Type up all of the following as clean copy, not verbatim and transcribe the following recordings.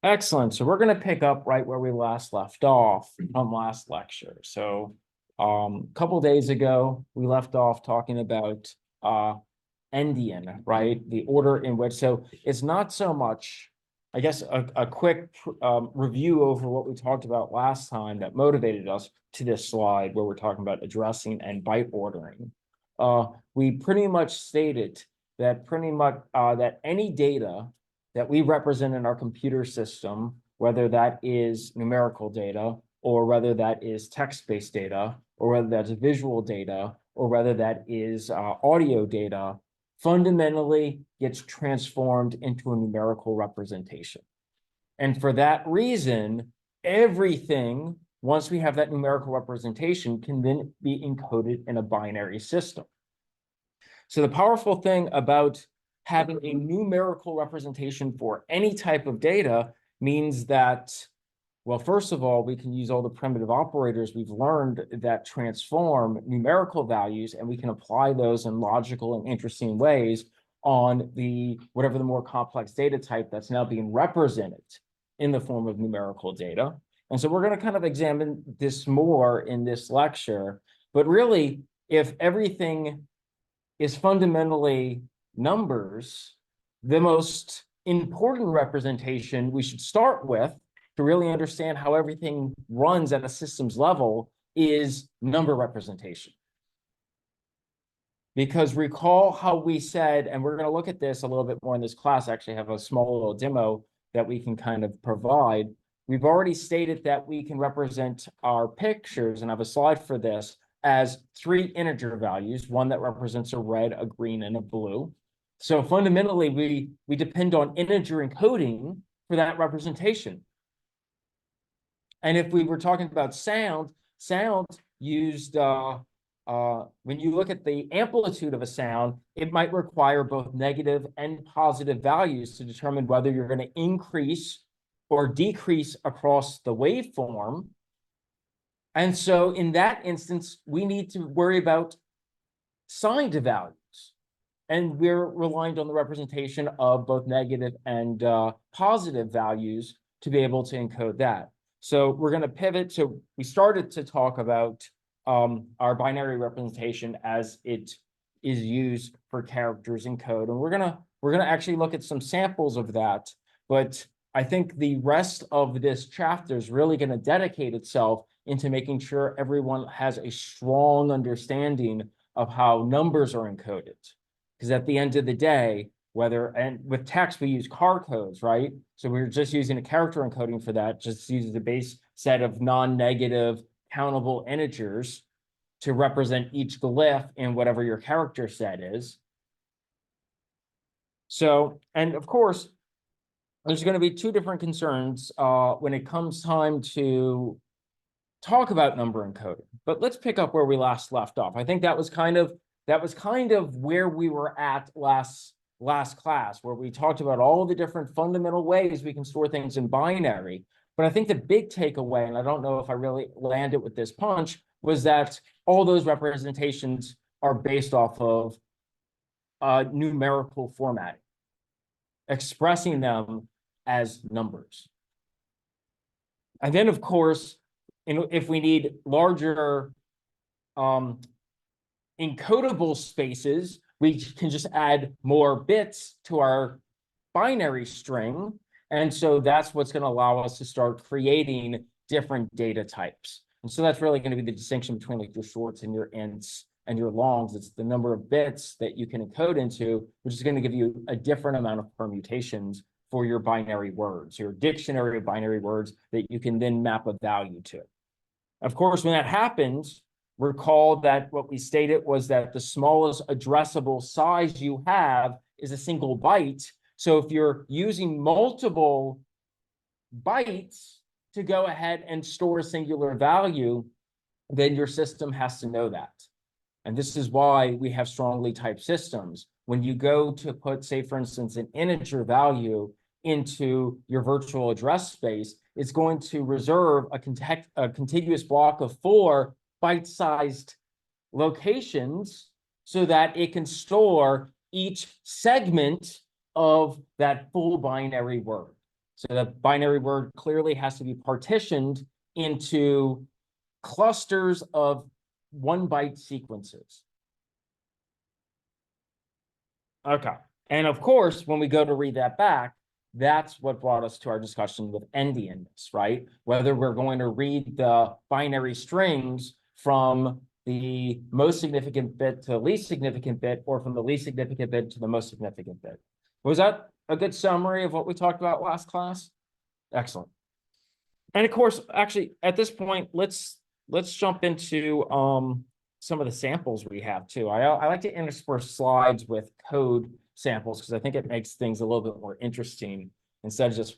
Excellent. So we're going to pick up right where we last left off from last lecture. So a couple days ago, we left off talking about endian, right? The order in which, so it's not so much, I guess, a quick review over what we talked about last time that motivated us to this slide where we're talking about addressing and byte ordering. We pretty much stated that that any data that we represent in our computer system, whether that is numerical data, or whether that is text-based data, or whether that's visual data, or whether that is audio data, fundamentally gets transformed into a numerical representation. And for that reason, everything, once we have that numerical representation, can then be encoded in a binary system. So the powerful thing about having a numerical representation for any type of data means that, well, first of all, we can use all the primitive operators we've learned that transform numerical values, and we can apply those in logical and interesting ways on whatever the more complex data type that's now being represented in the form of numerical data. And so we're going to kind of examine this more in this lecture. But really, if everything is fundamentally numbers, the most important representation we should start with to really understand how everything runs at a systems level is number representation. Because recall how we said, and we're going to look at this a little bit more in this class, actually have a small little demo that we can kind of provide. We've already stated that we can represent our pictures, and I have a slide for this, as 3 integer values, one that represents a red, a green, and a blue. So fundamentally, we depend on integer encoding for that representation. And if we were talking about sound used, when you look at the amplitude of a sound, it might require both negative and positive values to determine whether you're going to increase or decrease across the waveform. And so in that instance, we need to worry about signed values. And we're reliant on the representation of both negative and positive values to be able to encode that. So we're going to pivot. So we started to talk about our binary representation as it is used for characters in code. And we're gonna actually look at some samples of that. But I think the rest of this chapter is really going to dedicate itself into making sure everyone has a strong understanding of how numbers are encoded. Because at the end of the day, and with text, we use car codes, right? So we're just using a character encoding for that, just uses the base set of non-negative countable integers to represent each glyph in whatever your character set is. So, and of course, there's going to be 2 different concerns when it comes time to talk about number encoding. But let's pick up where we last left off. I think that was kind of where we were at last class, where we talked about all the different fundamental ways we can store things in binary. But I think the big takeaway, and I don't know if I really landed with this punch, was that all those representations are based off of numerical formatting, expressing them as numbers. And then, of course, if we need larger encodable spaces, we can just add more bits to our binary string. And so that's what's going to allow us to start creating different data types. And so that's really going to be the distinction between like your shorts and your ints and your longs. It's the number of bits that you can encode into, which is going to give you a different amount of permutations for your binary words, your dictionary of binary words that you can then map a value to. Of course, when that happens, recall that what we stated was that the smallest addressable size you have is a single byte. So if you're using multiple bytes to go ahead and store a singular value, then your system has to know that. And this is why we have strongly typed systems. When you go to put, say, for instance, an integer value into your virtual address space, it's going to reserve a contiguous block of 4 byte-sized locations so that it can store each segment of that full binary word. So the binary word clearly has to be partitioned into clusters of 1-byte sequences. Okay. And of course, when we go to read that back, that's what brought us to our discussion with endianness, right? Whether we're going to read the binary strings from the most significant bit to the least significant bit, or from the least significant bit to the most significant bit. Was that a good summary of what we talked about last class? Excellent. And of course, actually, at this point, let's jump into some of the samples we have too. I like to intersperse slides with code samples because I think it makes things a little bit more interesting instead of just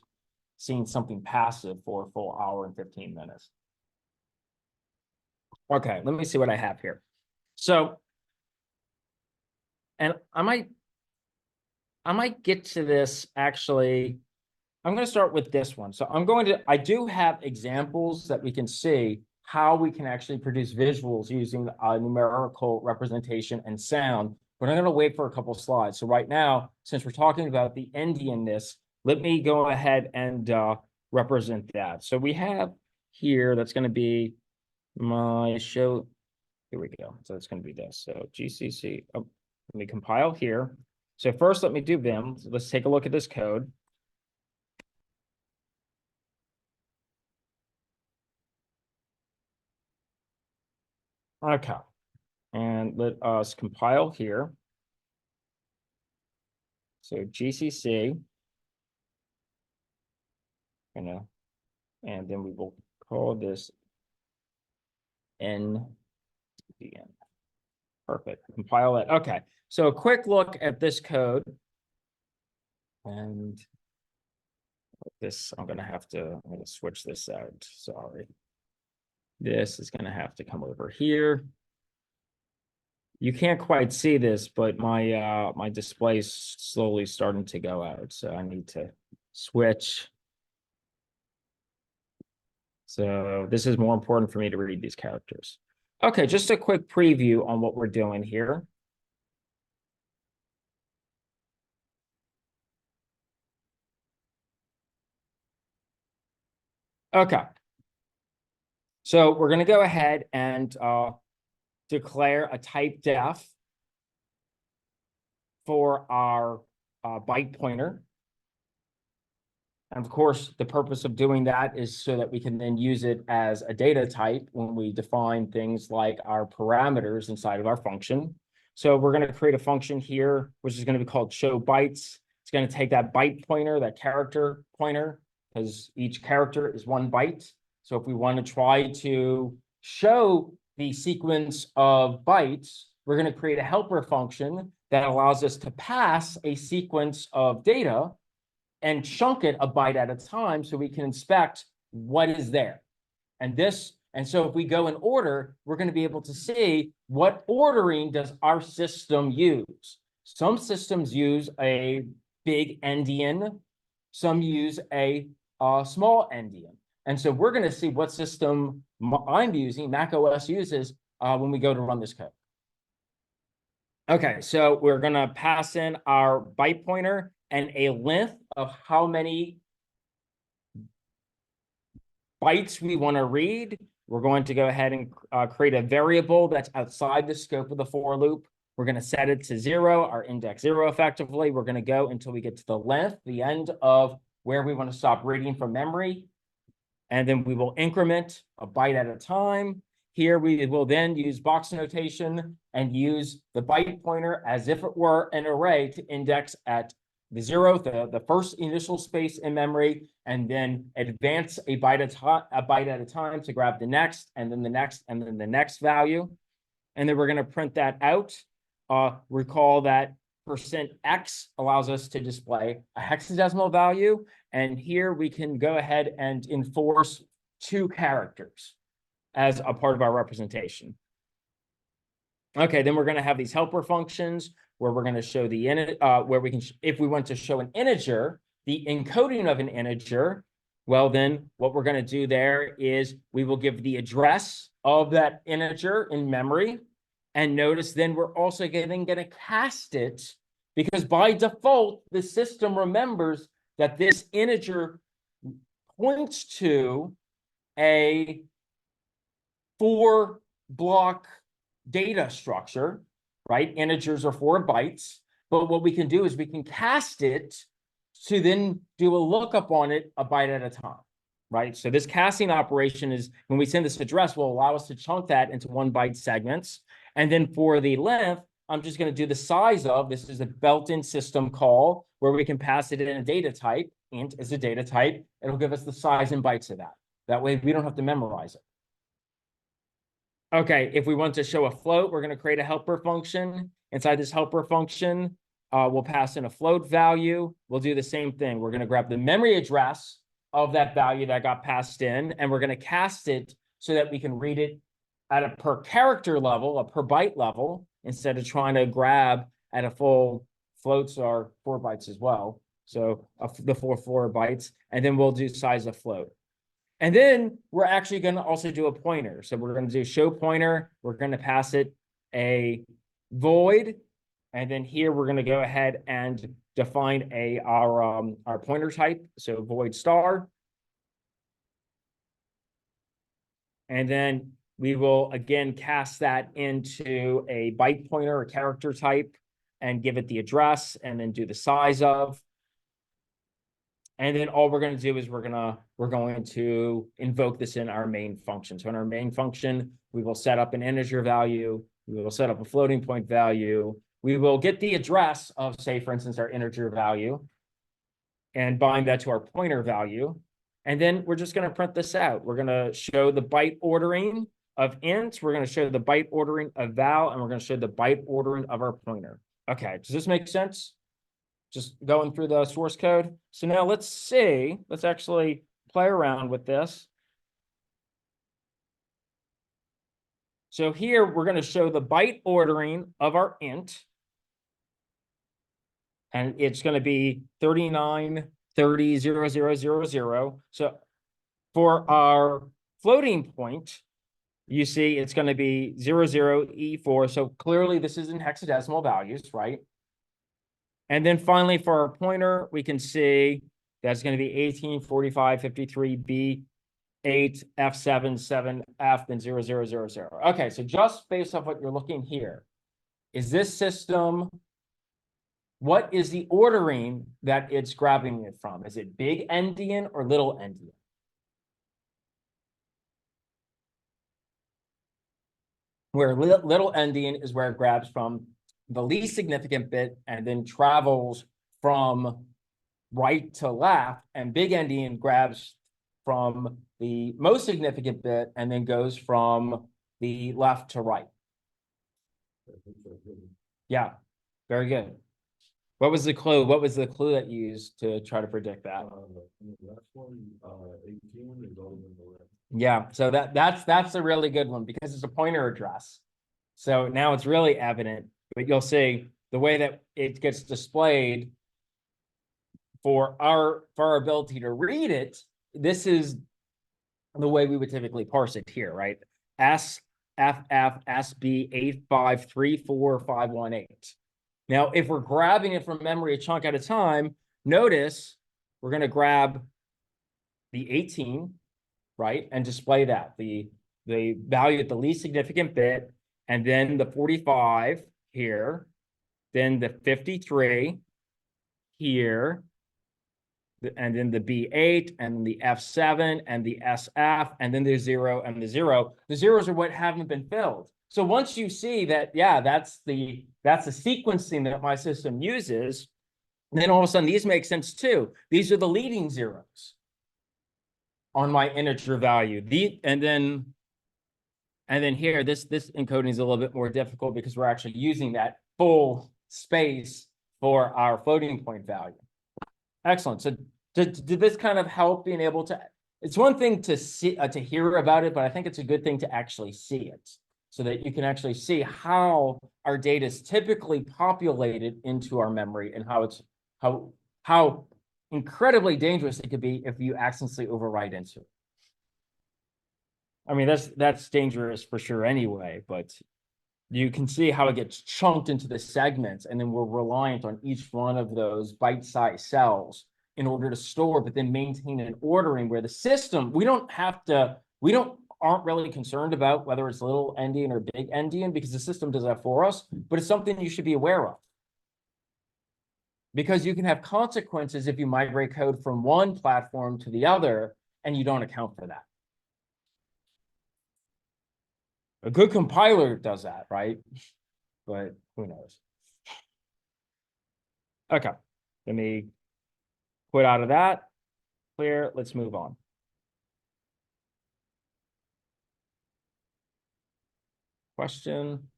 seeing something passive for a full hour and 15 minutes. Okay, let me see what I have here. So, and I might get to this actually. I'm going to start with this one. So I do have examples that we can see how we can actually produce visuals using numerical representation and sound, but I'm going to wait for a couple of slides. So right now, since we're talking about the endianness, let me go ahead and represent that. So we have here, that's going to be my show. Here we go. So it's going to be this. So GCC, let me compile here. So first, let me do Vim. So let's take a look at this code. Okay, and let us compile here. So GCC, and then we will call this NDN. Perfect. Compile it. Okay, so a quick look at this code, and this I'm going to switch this out. Sorry, this is going to have to come over here. You can't quite see this, but my my display is slowly starting to go out, so I need to switch. So this is more important for me to read these characters. Okay, just a quick preview on what we're doing here. Okay. So we're going to go ahead and declare a type def for our byte pointer. And of course, the purpose of doing that is so that we can then use it as a data type when we define things like our parameters inside of our function. So we're going to create a function here, which is going to be called show bytes. It's going to take that byte pointer, that character pointer, because each character is 1 byte. So if we want to try to show the sequence of bytes, we're going to create a helper function that allows us to pass a sequence of data and chunk it a byte at a time so we can inspect what is there. And so if we go in order, we're going to be able to see what ordering does our system use. Some systems use a big endian, some use a small endian. And so we're going to see what system I'm using, Mac OS uses, when we go to run this code. Okay, so we're going to pass in our byte pointer and a length of how many bytes we want to read. We're going to go ahead and create a variable that's outside the scope of the for loop. We're going to set it to 0, our index 0 effectively. We're going to go until we get to the length, the end of where we want to stop reading from memory. And then we will increment a byte at a time. Here we will then use box notation and use the byte pointer as if it were an array to index at the 0th, the first initial space in memory, and then advance a byte at a time to grab the next, and then the next, and then the next value. And then we're going to print that out. Recall that %x allows us to display a hexadecimal value. And here we can go ahead and enforce 2 characters as a part of our representation. Okay, then we're going to have these helper functions where we're going to show the where we can, if we want to show an integer, the encoding of an integer. Well, then what we're going to do there is we will give the address of that integer in memory. And notice then we're also going to cast it, because by default, the system remembers that this integer points to a 4-block data structure, right? Integers are 4 bytes. But what we can do is we can cast it to then do a lookup on it a byte at a time, right? So this casting operation is when we send this address will allow us to chunk that into 1 byte segments. And then for the length, I'm just going to do the size of, this is a built-in system call where we can pass it in a data type. Int is a data type. It'll give us the size in bytes of that. That way we don't have to memorize it. Okay, if we want to show a float, we're going to create a helper function. Inside this helper function, we'll pass in a float value. We'll do the same thing. We're going to grab the memory address of that value that got passed in, and we're going to cast it so that we can read it at a per character level, a per byte level, instead of trying to grab at a full. Floats are 4 bytes as well. So the 4 bytes, and then we'll do size of float. And then we're actually going to also do a pointer. So we're going to do show pointer. We're going to pass it a void. And then here we're going to go ahead and define our pointer type. So void star. And then we will again cast that into a byte pointer, a character type, and give it the address and then do the size of. And then all we're going to do is we're going to invoke this in our main function. So in our main function, we will set up an integer value. We will set up a floating point value. We will get the address of, say, for instance, our integer value and bind that to our pointer value. And then we're just going to print this out. We're going to show the byte ordering of int. We're going to show the byte ordering of val, and we're going to show the byte ordering of our pointer. Okay, does this make sense? Just going through the source code. So now let's actually play around with this. So here we're going to show the byte ordering of our int. And it's going to be 39, 30, 0, 0, 0, 0. So for our floating point, you see it's going to be 0, 0, E4. So clearly this is in hexadecimal values, right? And then finally, for our pointer, we can see that's going to be 18, 45, 53, B, 8, F7, 7, F, then 0, 0, 0, 0. Okay, so just based off what you're looking here, is this system, what is the ordering that it's grabbing it from? Is it big endian or little endian? Where little endian is where it grabs from the least significant bit and then travels from right to left, and big endian grabs from the most significant bit and then goes from the left to right. Yeah, very good. What was the clue? What was the clue that you used to try to predict that? Yeah, so that's a really good one because it's a pointer address. So now it's really evident. But you'll see the way that it gets displayed for our ability to read it, this is the way we would typically parse it here, right? S, F, F, SB 8534518. Now, if we're grabbing it from memory a chunk at a time, notice we're going to grab the 18, right? And display that, the value at the least significant bit, and then the 45 here, then the 53 here, and then the B8 and the F7 and the SF, and then the 0 and the 0. The zeros are what haven't been filled. So once you see that, yeah, that's the sequencing that my system uses, then all of a sudden these make sense too. These are the leading zeros on my integer value. And then here, this encoding is a little bit more difficult because we're actually using that full space for our floating point value. Excellent. So did this kind of help being able to, it's one thing to see, to hear about it, but I think it's a good thing to actually see it so that you can actually see how our data is typically populated into our memory and how incredibly dangerous it could be if you accidentally overwrite into it. I mean, that's dangerous for sure anyway, but you can see how it gets chunked into the segments, and then we're reliant on each one of those bite-sized cells in order to store, but then maintain an ordering where the system, aren't really concerned about whether it's little endian or big endian because the system does that for us, but it's something you should be aware of. Because you can have consequences if you migrate code from one platform to the other and you don't account for that. A good compiler does that, right? But who knows? Okay, let me quit out of that. Clear, let's move on. Question.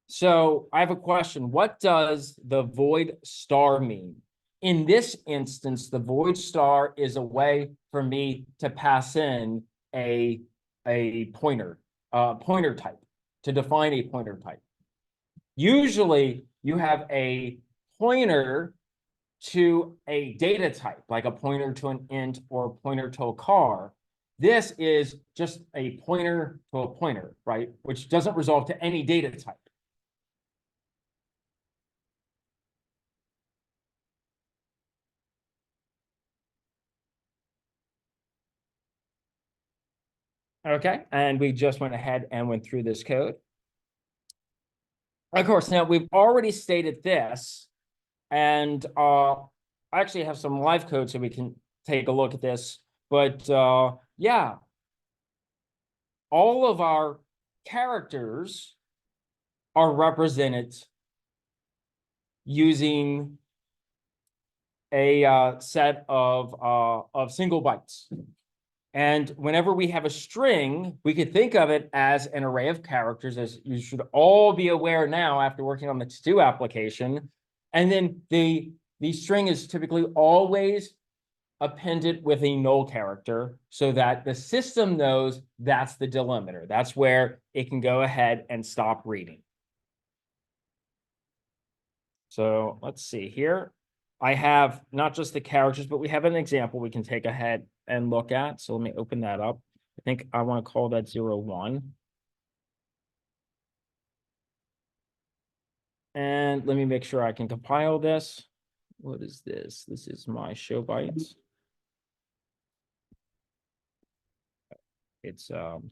So I have a question. What does the void star mean? In this instance, the void star is a way for me to pass in a pointer type, to define a pointer type. Usually you have a pointer to a data type, like a pointer to an int or a pointer to a car. This is just a pointer to a pointer, right? Which doesn't resolve to any data type. Okay, and we just went ahead and went through this code. Of course, now we've already stated this, and I actually have some live code so we can take a look at this. But yeah, all of our characters are represented using a set of single bytes. And whenever we have a string, we could think of it as an array of characters, as you should all be aware now after working on the to-do application. And then the string is typically always appended with a null character so that the system knows that's the delimiter. That's where it can go ahead and stop reading. So let's see here. I have not just the characters, but we have an example we can take ahead and look at. So let me open that up. I think I want to call that 01. And let me make sure I can compile this. What is this? This is my show bytes. It's 01.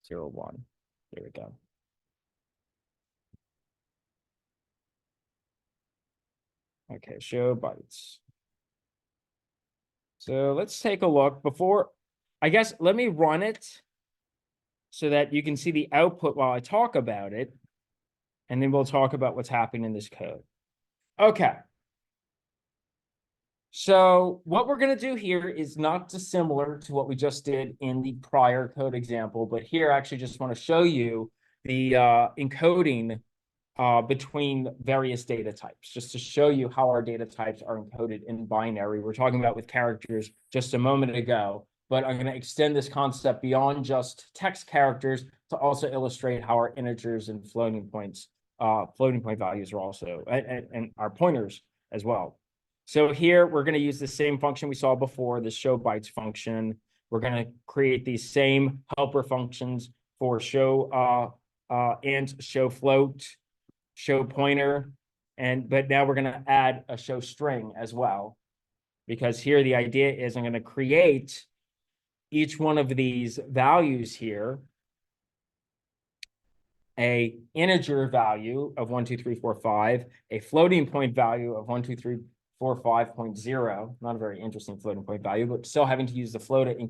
There we go. Okay, show bytes. So let's take a look before, I guess, let me run it so that you can see the output while I talk about it. And then we'll talk about what's happening in this code. Okay. So what we're going to do here is not dissimilar to what we just did in the prior code example, but here I actually just want to show you the encoding between various data types, just to show you how our data types are encoded in binary. We're talking about with characters just a moment ago, but I'm going to extend this concept beyond just text characters to also illustrate how our integers and floating point values are also, and our pointers as well. So here we're going to use the same function we saw before, the show bytes function. We're going to create these same helper functions for show int, show float, show pointer, but now we're going to add a show string as well, because here the idea is I'm going to create each one of these values here, a integer value of 1, 2, 3, 4, 5, a floating point value of 1, 2, 3, 4, 5.0, not a very interesting floating point value, but still having to use the floating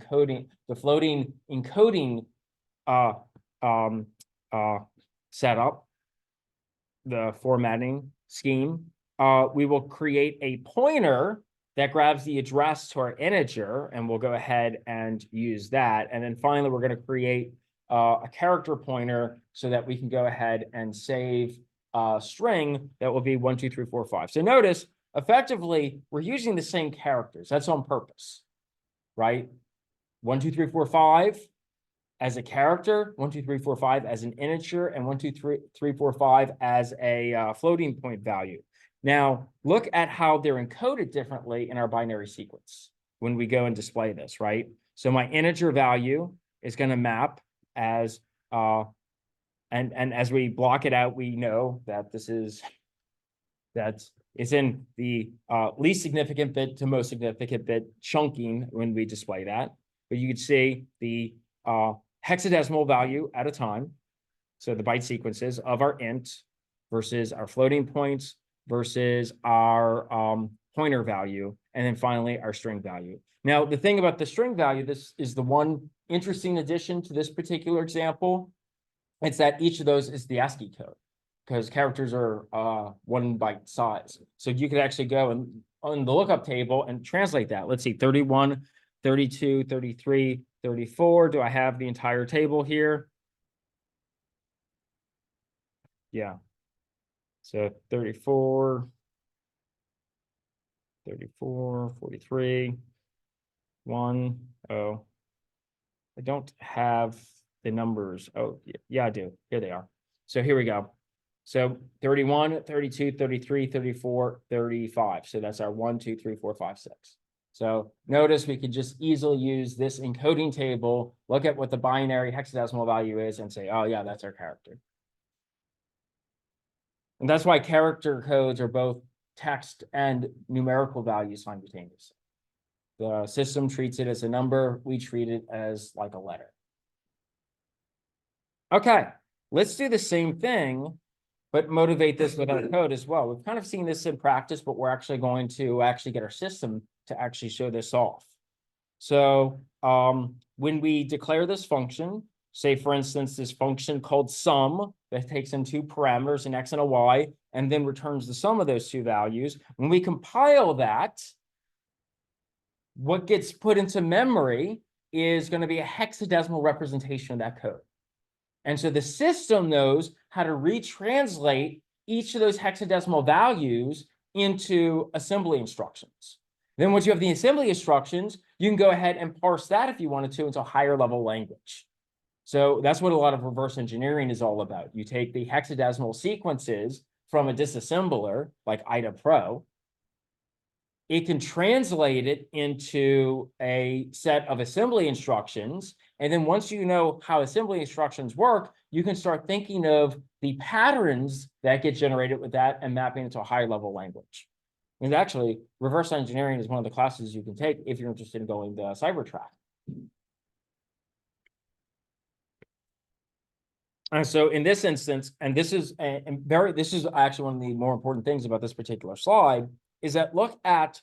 encoding setup, the formatting scheme. We will create a pointer that grabs the address to our integer, and we'll go ahead and use that. And then finally, we're going to create a character pointer so that we can go ahead and save a string that will be 1, 2, 3, 4, 5. So notice, effectively, we're using the same characters. That's on purpose, right? 1, 2, 3, 4, 5 as a character, 1, 2, 3, 4, 5 as an integer, and 1, 2, 3, 4, 5 as a floating point value. Now, look at how they're encoded differently in our binary sequence when we go and display this, right? So my integer value is going to map as, and as we block it out, we know that this is, that's is in the least significant bit to most significant bit chunking when we display that. But you can see the hexadecimal value at a time. So the byte sequences of our int versus our floating points versus our pointer value, and then finally our string value. Now, the thing about the string value, this is the one interesting addition to this particular example. It's that each of those is the ASCII code, because characters are 1 byte size. So you could actually go and on the lookup table and translate that. Let's see, 31, 32, 33, 34. Do I have the entire table here? Yeah. So 34, 43, 1, oh. I don't have the numbers. Oh, yeah, I do. Here they are. So here we go. So 31, 32, 33, 34, 35. So that's our 1, 2, 3, 4, 5, 6. So notice we could just easily use this encoding table, look at what the binary hexadecimal value is, and say, oh, yeah, that's our character. And that's why character codes are both text and numerical values simultaneously. The system treats it as a number. We treat it as like a letter. Okay, let's do the same thing, but motivate this with our code as well. We've kind of seen this in practice, but we're actually going to get our system to actually show this off. So when we declare this function, say, for instance, this function called sum that takes in 2 parameters, an x and a y, and then returns the sum of those 2 values. When we compile that, what gets put into memory is going to be a hexadecimal representation of that code. And so the system knows how to retranslate each of those hexadecimal values into assembly instructions. Then once you have the assembly instructions, you can go ahead and parse that if you wanted to into a higher level language. So that's what a lot of reverse engineering is all about. You take the hexadecimal sequences from a disassembler like IDA Pro. It can translate it into a set of assembly instructions. And then once you know how assembly instructions work, you can start thinking of the patterns that get generated with that and mapping it to a higher level language. And actually, reverse engineering is one of the classes you can take if you're interested in going the cyber track. And so in this instance, and this is actually one of the more important things about this particular slide, is that look at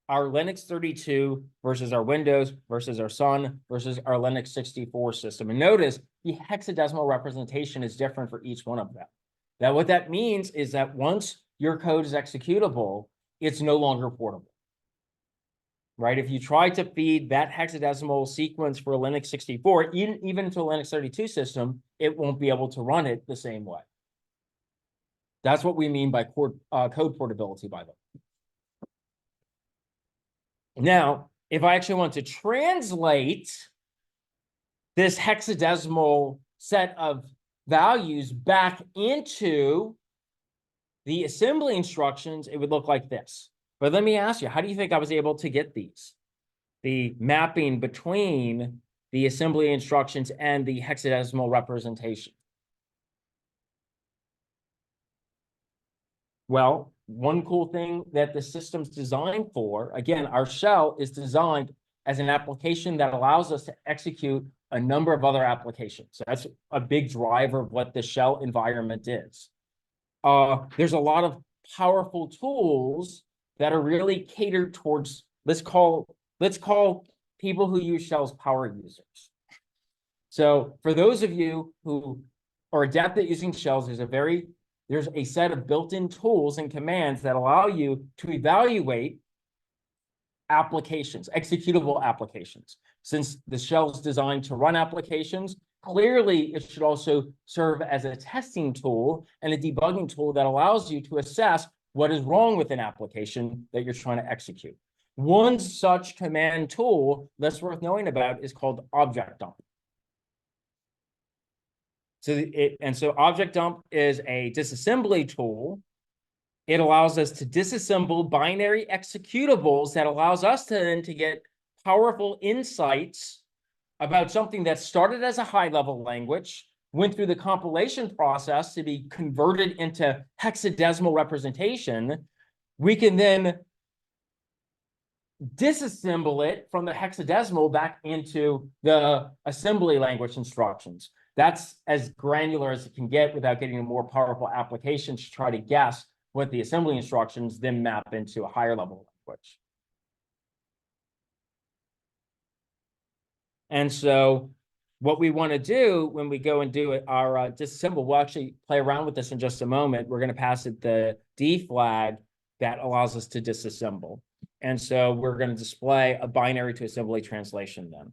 our Linux 32 versus our Windows versus our Sun versus our Linux 64 system. And notice the hexadecimal representation is different for each one of them. Now, what that means is that once your code is executable, it's no longer portable. Right? If you try to feed that hexadecimal sequence for a Linux 64, even to a Linux 32 system, it won't be able to run it the same way. That's what we mean by code portability, by the way. Now, if I actually want to translate this hexadecimal set of values back into the assembly instructions, it would look like this. But let me ask you, how do you think I was able to get these? The mapping between the assembly instructions and the hexadecimal representation. Well, one cool thing that the system's designed for, again, our shell is designed as an application that allows us to execute a number of other applications. So that's a big driver of what the shell environment is. There's a lot of powerful tools that are really catered towards, let's call people who use shells power users. So for those of you who are adept at using shells, there's a set of built-in tools and commands that allow you to evaluate applications, executable applications. Since the shell is designed to run applications, clearly it should also serve as a testing tool and a debugging tool that allows you to assess what is wrong with an application that you're trying to execute. One such command tool that's worth knowing about is called object dump. So object dump is a disassembly tool. It allows us to disassemble binary executables that allows us to then to get powerful insights about something that started as a high-level language, went through the compilation process to be converted into hexadecimal representation, we can then disassemble it from the hexadecimal back into the assembly language instructions. That's as granular as it can get without getting a more powerful application to try to guess what the assembly instructions then map into a higher level language. And so what we want to do when we go and do our disassemble, we'll actually play around with this in just a moment. We're going to pass it the D flag that allows us to disassemble. And so we're going to display a binary to assembly translation then.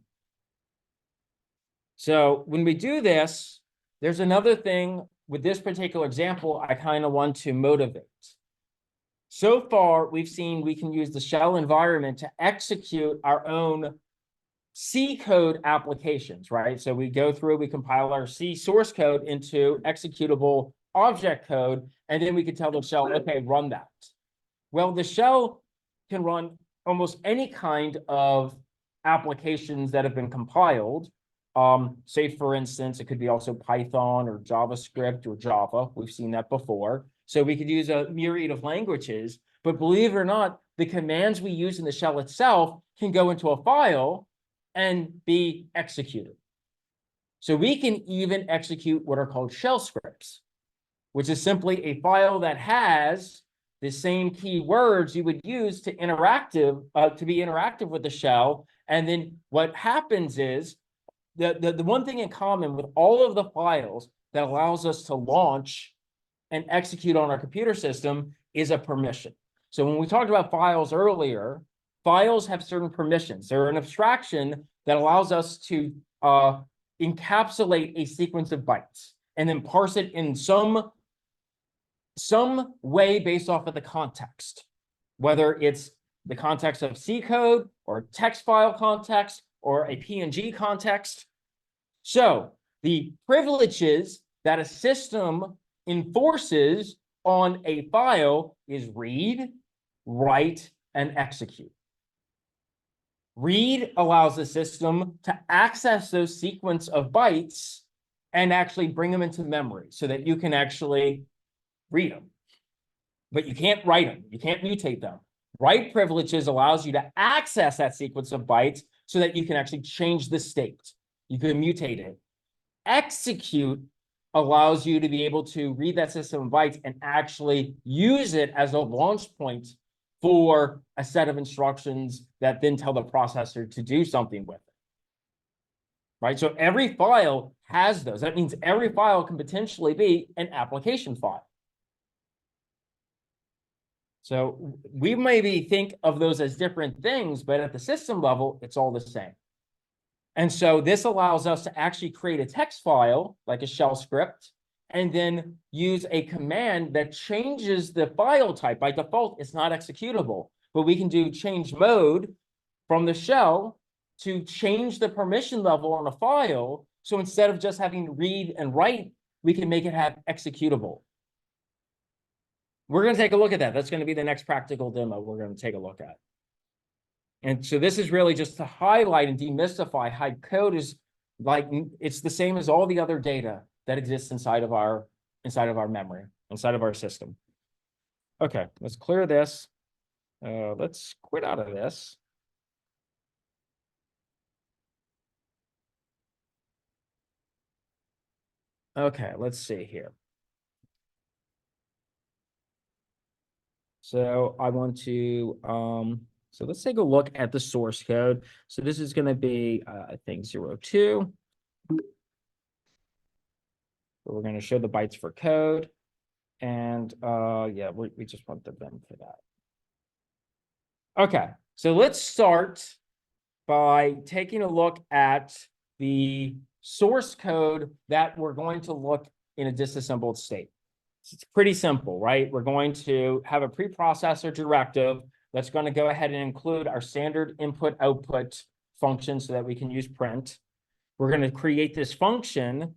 So when we do this, there's another thing with this particular example I kind of want to motivate. So far, we've seen we can use the shell environment to execute our own C code applications, right? So we go through, we compile our C source code into executable object code, and then we can tell the shell, okay, run that. Well, the shell can run almost any kind of applications that have been compiled. Say, for instance, it could be also Python or JavaScript or Java. We've seen that before. So we could use a myriad of languages, but believe it or not, the commands we use in the shell itself can go into a file and be executed. So we can even execute what are called shell scripts, which is simply a file that has the same keywords you would use to be interactive with the shell. And then what happens is the one thing in common with all of the files that allows us to launch and execute on our computer system is a permission. So when we talked about files earlier, files have certain permissions. They're an abstraction that allows us to encapsulate a sequence of bytes and then parse it in some way based off of the context, whether it's the context of C code or text file context or a PNG context. So the privileges that a system enforces on a file is read, write, and execute. Read allows the system to access those sequence of bytes and actually bring them into memory so that you can actually read them. But you can't write them. You can't mutate them. Write privileges allows you to access that sequence of bytes so that you can actually change the state. You can mutate it. Execute allows you to be able to read that system of bytes and actually use it as a launch point for a set of instructions that then tell the processor to do something with it. Right? So every file has those. That means every file can potentially be an application file. So we maybe think of those as different things, but at the system level, it's all the same. And so this allows us to actually create a text file, like a shell script, and then use a command that changes the file type. By default, it's not executable, but we can do change mode from the shell to change the permission level on a file. So instead of just having to read and write, we can make it have executable. We're going to take a look at that. That's going to be the next practical demo we're going to take a look at. And so this is really just to highlight and demystify how code is like, it's the same as all the other data that exists inside of our memory, inside of our system. Okay, let's clear this. Let's quit out of this. Okay, let's see here. So I want to, so let's take a look at the source code. So this is going to be, I think, 02. We're going to show the bytes for code. And yeah, we just want the bin for that. Okay, so let's start by taking a look at the source code that we're going to look in a disassembled state. It's pretty simple, right? We're going to have a preprocessor directive that's going to go ahead and include our standard input-output function so that we can use print. We're going to create this function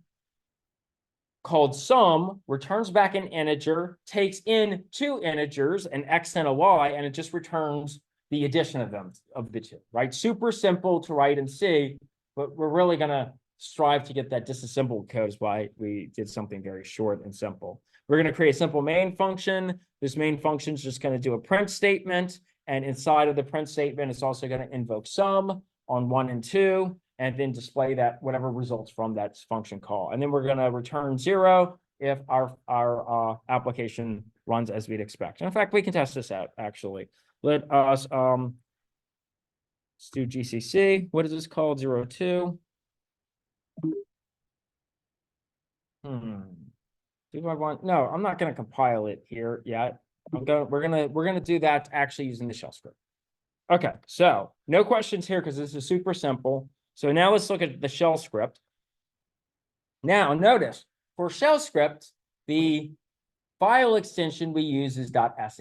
called sum, returns back an integer, takes in two integers, an x and a y, and it just returns the addition of them, of the two, right? Super simple to write in C, but we're really going to strive to get that disassembled code is why we did something very short and simple. We're going to create a simple main function. This main function is just going to do a print statement. And inside of the print statement, it's also going to invoke sum on 1 and 2, and then display that whatever results from that function call. And then we're going to return 0 if our application runs as we'd expect. And in fact, we can test this out, actually. Let us let's do GCC. What is this called? 02. Do I want? No, I'm not going to compile it here yet. We're gonna do that actually using the shell script. Okay, so no questions here because this is super simple. So now let's look at the shell script. Now notice for shell script, the file extension we use is .sh.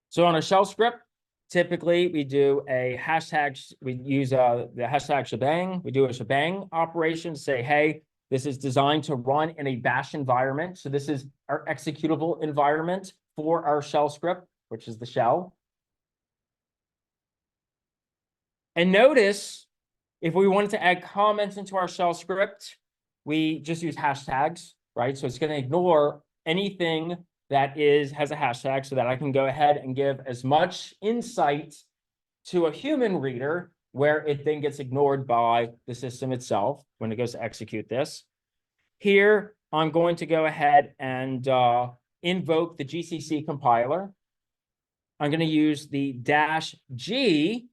So on a shell script, typically we do a hashtag, we use the hashtag shebang. We do a shebang operation to say, hey, this is designed to run in a bash environment. So this is our executable environment for our shell script, which is the shell. And notice, if we wanted to add comments into our shell script, we just use hashtags, right? So it's going to ignore anything that has a hashtag so that I can go ahead and give as much insight to a human reader where it then gets ignored by the system itself when it goes to execute this. Here, I'm going to go ahead and invoke the GCC compiler. I'm going to use the -G,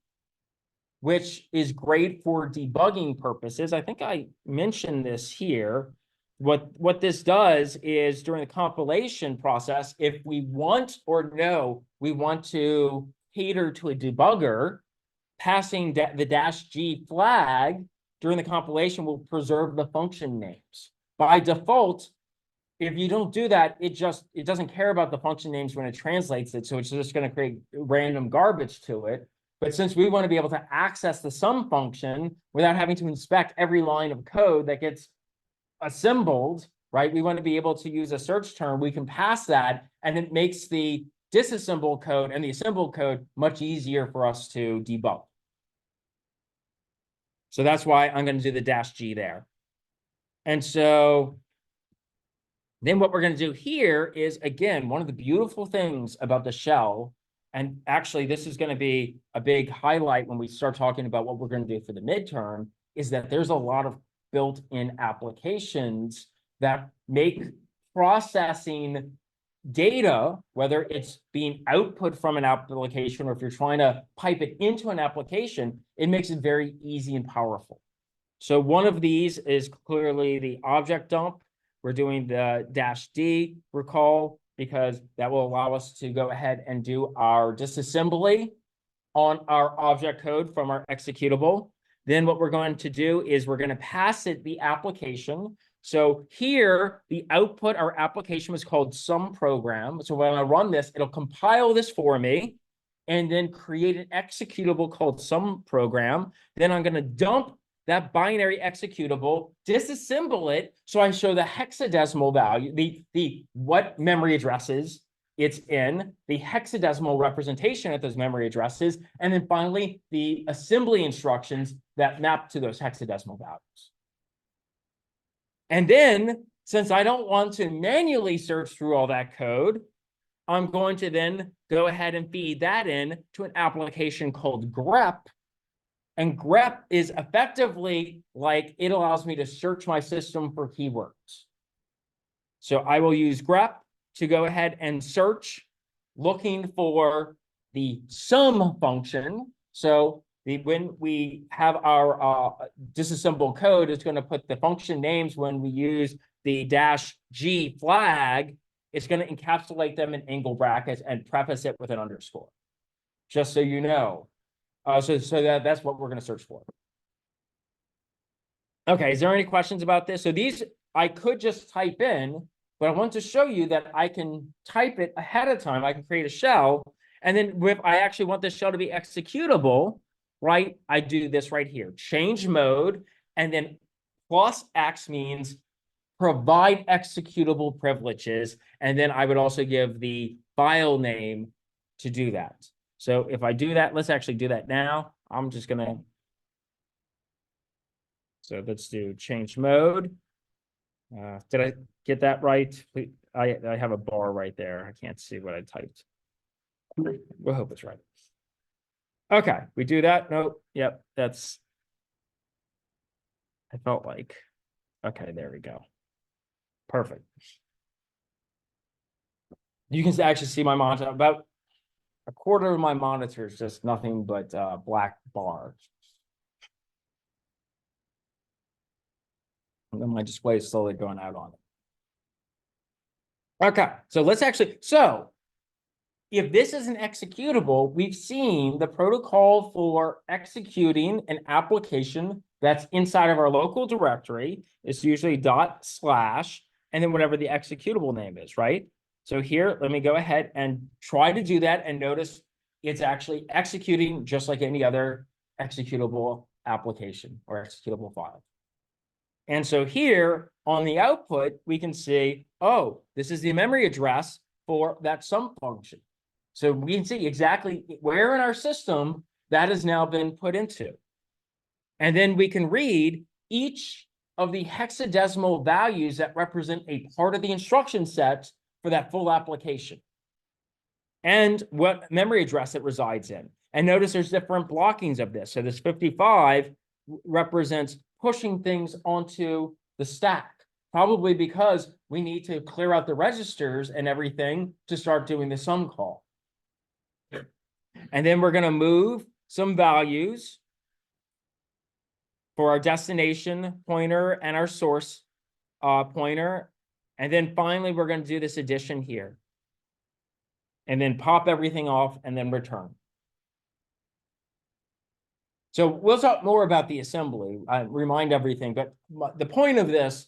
which is great for debugging purposes. I think I mentioned this here. What this does is during the compilation process, if we want or know we want to cater to a debugger, passing the -G flag during the compilation will preserve the function names. By default, if you don't do that, it doesn't care about the function names when it translates it. So it's just going to create random garbage to it. But since we want to be able to access the sum function without having to inspect every line of code that gets assembled, right? We want to be able to use a search term. We can pass that, and it makes the disassembled code and the assembled code much easier for us to debug. So that's why I'm going to do the -G there. And so then what we're going to do here is, again, one of the beautiful things about the shell, and actually this is going to be a big highlight when we start talking about what we're going to do for the midterm, is that there's a lot of built-in applications that make processing data, whether it's being output from an application or if you're trying to pipe it into an application, it makes it very easy and powerful. So one of these is clearly the object dump. We're doing the -D recall because that will allow us to go ahead and do our disassembly on our object code from our executable. Then what we're going to do is we're going to pass it the application. So here, the output, our application was called some program. So when I run this, it'll compile this for me and then create an executable called some program. Then I'm going to dump that binary executable, disassemble it, so I show the hexadecimal value, the what memory addresses it's in, the hexadecimal representation at those memory addresses, and then finally the assembly instructions that map to those hexadecimal values. And then, since I don't want to manually search through all that code, I'm going to then go ahead and feed that in to an application called grep. And grep is effectively like it allows me to search my system for keywords. So I will use grep to go ahead and search looking for the sum function. So when we have our disassembled code, it's going to put the function names when we use the -G flag. It's going to encapsulate them in angle brackets and preface it with an underscore, just so you know. So that's what we're going to search for. Okay, is there any questions about this? So these I could just type in, but I want to show you that I can type it ahead of time. I can create a shell, and then if I actually want this shell to be executable, right, I do this right here, change mode, and then +X means provide executable privileges, and then I would also give the file name to do that. So if I do that, let's actually do that now. I'm just going to. So let's do change mode. Did I get that right? I have a bar right there. I can't see what I typed. We'll hope it's right. Okay, we do that. Nope. Yep, that's. I felt like. Okay, there we go. Perfect. You can actually see my monitor. About a quarter of my monitor is just nothing but black bars. And then my display is slowly going out on it. Okay, so let's actually, so if this is an executable, we've seen the protocol for executing an application that's inside of our local directory is usually // and then whatever the executable name is, right? So here, let me go ahead and try to do that and notice it's actually executing just like any other executable application or executable file. And so here on the output, we can see, oh, this is the memory address for that sum function. So we can see exactly where in our system that has now been put into. And then we can read each of the hexadecimal values that represent a part of the instruction set for that full application and what memory address it resides in. And notice there's different blockings of this. So this 55 represents pushing things onto the stack, probably because we need to clear out the registers and everything to start doing the sum call. And then we're going to move some values for our destination pointer and our source pointer. And then finally, we're going to do this addition here. And then pop everything off and then return. So we'll talk more about the assembly, remind everything. But the point of this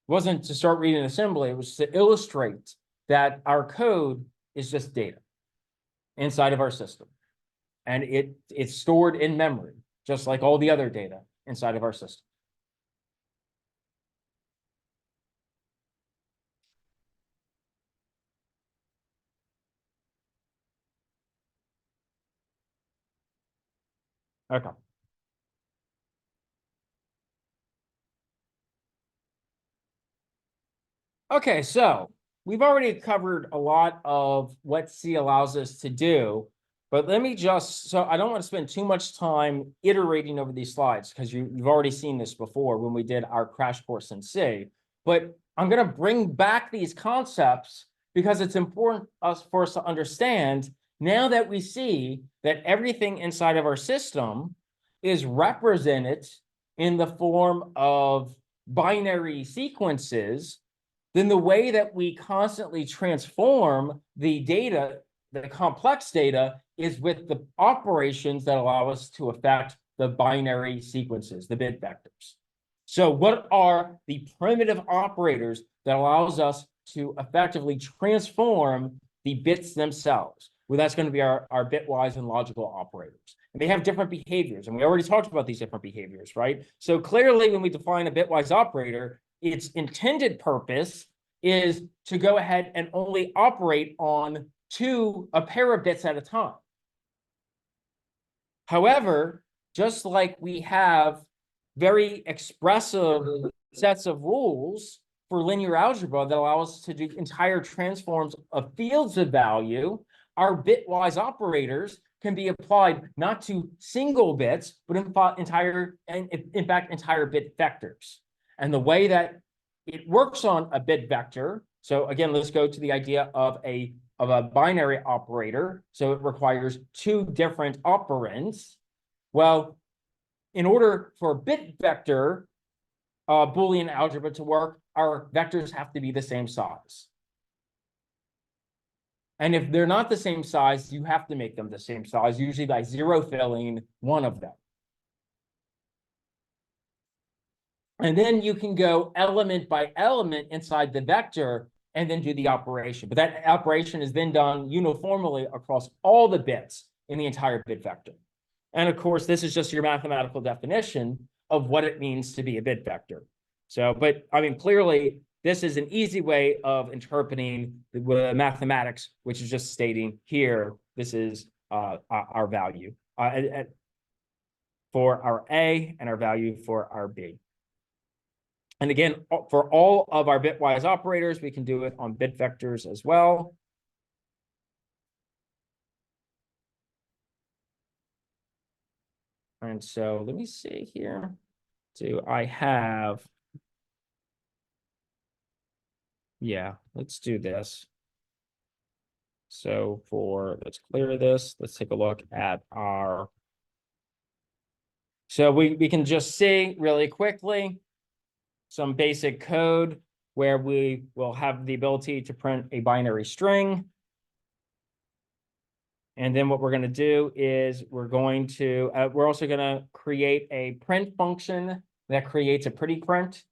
wasn't to start reading assembly. It was to illustrate that our code is just data inside of our system. And it's stored in memory, just like all the other data inside of our system. Okay. Okay, so we've already covered a lot of what C allows us to do, but let me just, so I don't want to spend too much time iterating over these slides because you've already seen this before when we did our crash course in C, but I'm going to bring back these concepts because it's important for us to understand now that we see that everything inside of our system is represented in the form of binary sequences. Then the way that we constantly transform the data, the complex data, is with the operations that allow us to affect the binary sequences, the bit vectors. So what are the primitive operators that allows us to effectively transform the bits themselves? Well, that's going to be our bitwise and logical operators. And they have different behaviors. And we already talked about these different behaviors, right? So clearly, when we define a bitwise operator, its intended purpose is to go ahead and only operate on a pair of bits at a time. However, just like we have very expressive sets of rules for linear algebra that allow us to do entire transforms of fields of value, our bitwise operators can be applied not to single bits, but in fact entire bit vectors. And the way that it works on a bit vector. So again, let's go to the idea of a binary operator. So it requires two different operands. Well, in order for bit vector Boolean algebra to work, our vectors have to be the same size. And if they're not the same size, you have to make them the same size, usually by zero filling one of them. And then you can go element by element inside the vector and then do the operation. But that operation is then done uniformly across all the bits in the entire bit vector. And of course, this is just your mathematical definition of what it means to be a bit vector. So, but I mean, clearly, this is an easy way of interpreting the mathematics, which is just stating here, this is our value for our A and our value for our B. And again, for all of our bitwise operators, we can do it on bit vectors as well. And so let me see here. Do I have, yeah, let's do this. So let's clear this. Let's take a look at our, so we can just see really quickly some basic code where we will have the ability to print a binary string. And then what we're going to do is we're also going to create a print function that creates a pretty print.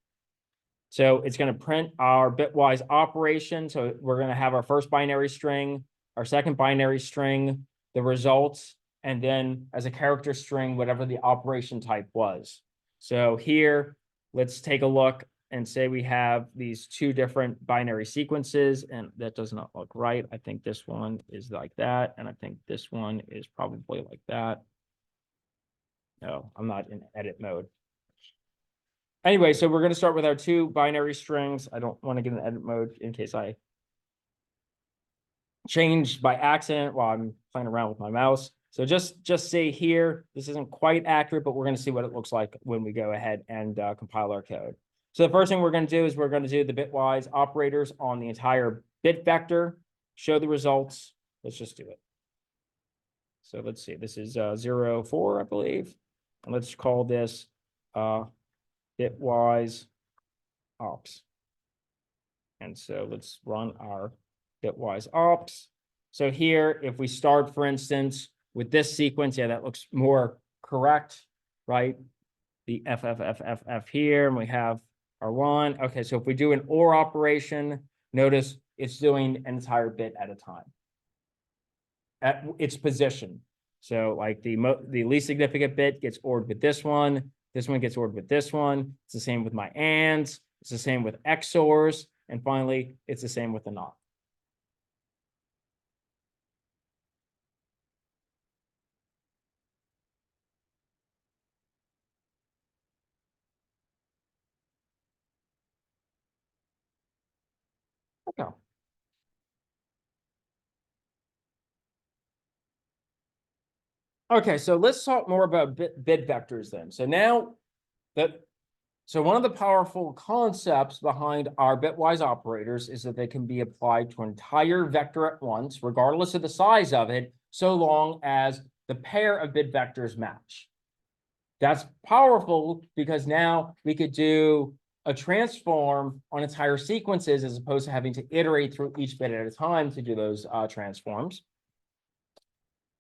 So it's going to print our bitwise operation. So we're going to have our first binary string, our second binary string, the results, and then as a character string, whatever the operation type was. So here, let's take a look and say we have these two different binary sequences, and that does not look right. I think this one is like that, and I think this one is probably like that. No, I'm not in edit mode. Anyway, so we're going to start with our two binary strings. I don't want to get in edit mode in case I change by accident while I'm playing around with my mouse. So just say here, this isn't quite accurate, but we're going to see what it looks like when we go ahead and compile our code. So the first thing we're going to do is we're going to do the bitwise operators on the entire bit vector, show the results. Let's just do it. So let's see, this is 0, 4, I believe. And let's call this bitwise ops. And so let's run our bitwise ops. So here, if we start, for instance, with this sequence, yeah, that looks more correct, right? The F here, and we have our 1. Okay, so if we do an OR operation, notice it's doing an entire bit at a time at its position. So like the least significant bit gets ORed with this one gets ORed with this one. It's the same with my ANDs. It's the same with XORs. And finally, it's the same with the NOT. Okay. Okay, so let's talk more about bit vectors then. So now so one of the powerful concepts behind our bitwise operators is that they can be applied to an entire vector at once, regardless of the size of it, so long as the pair of bit vectors match. That's powerful because now we could do a transform on entire sequences as opposed to having to iterate through each bit at a time to do those transforms.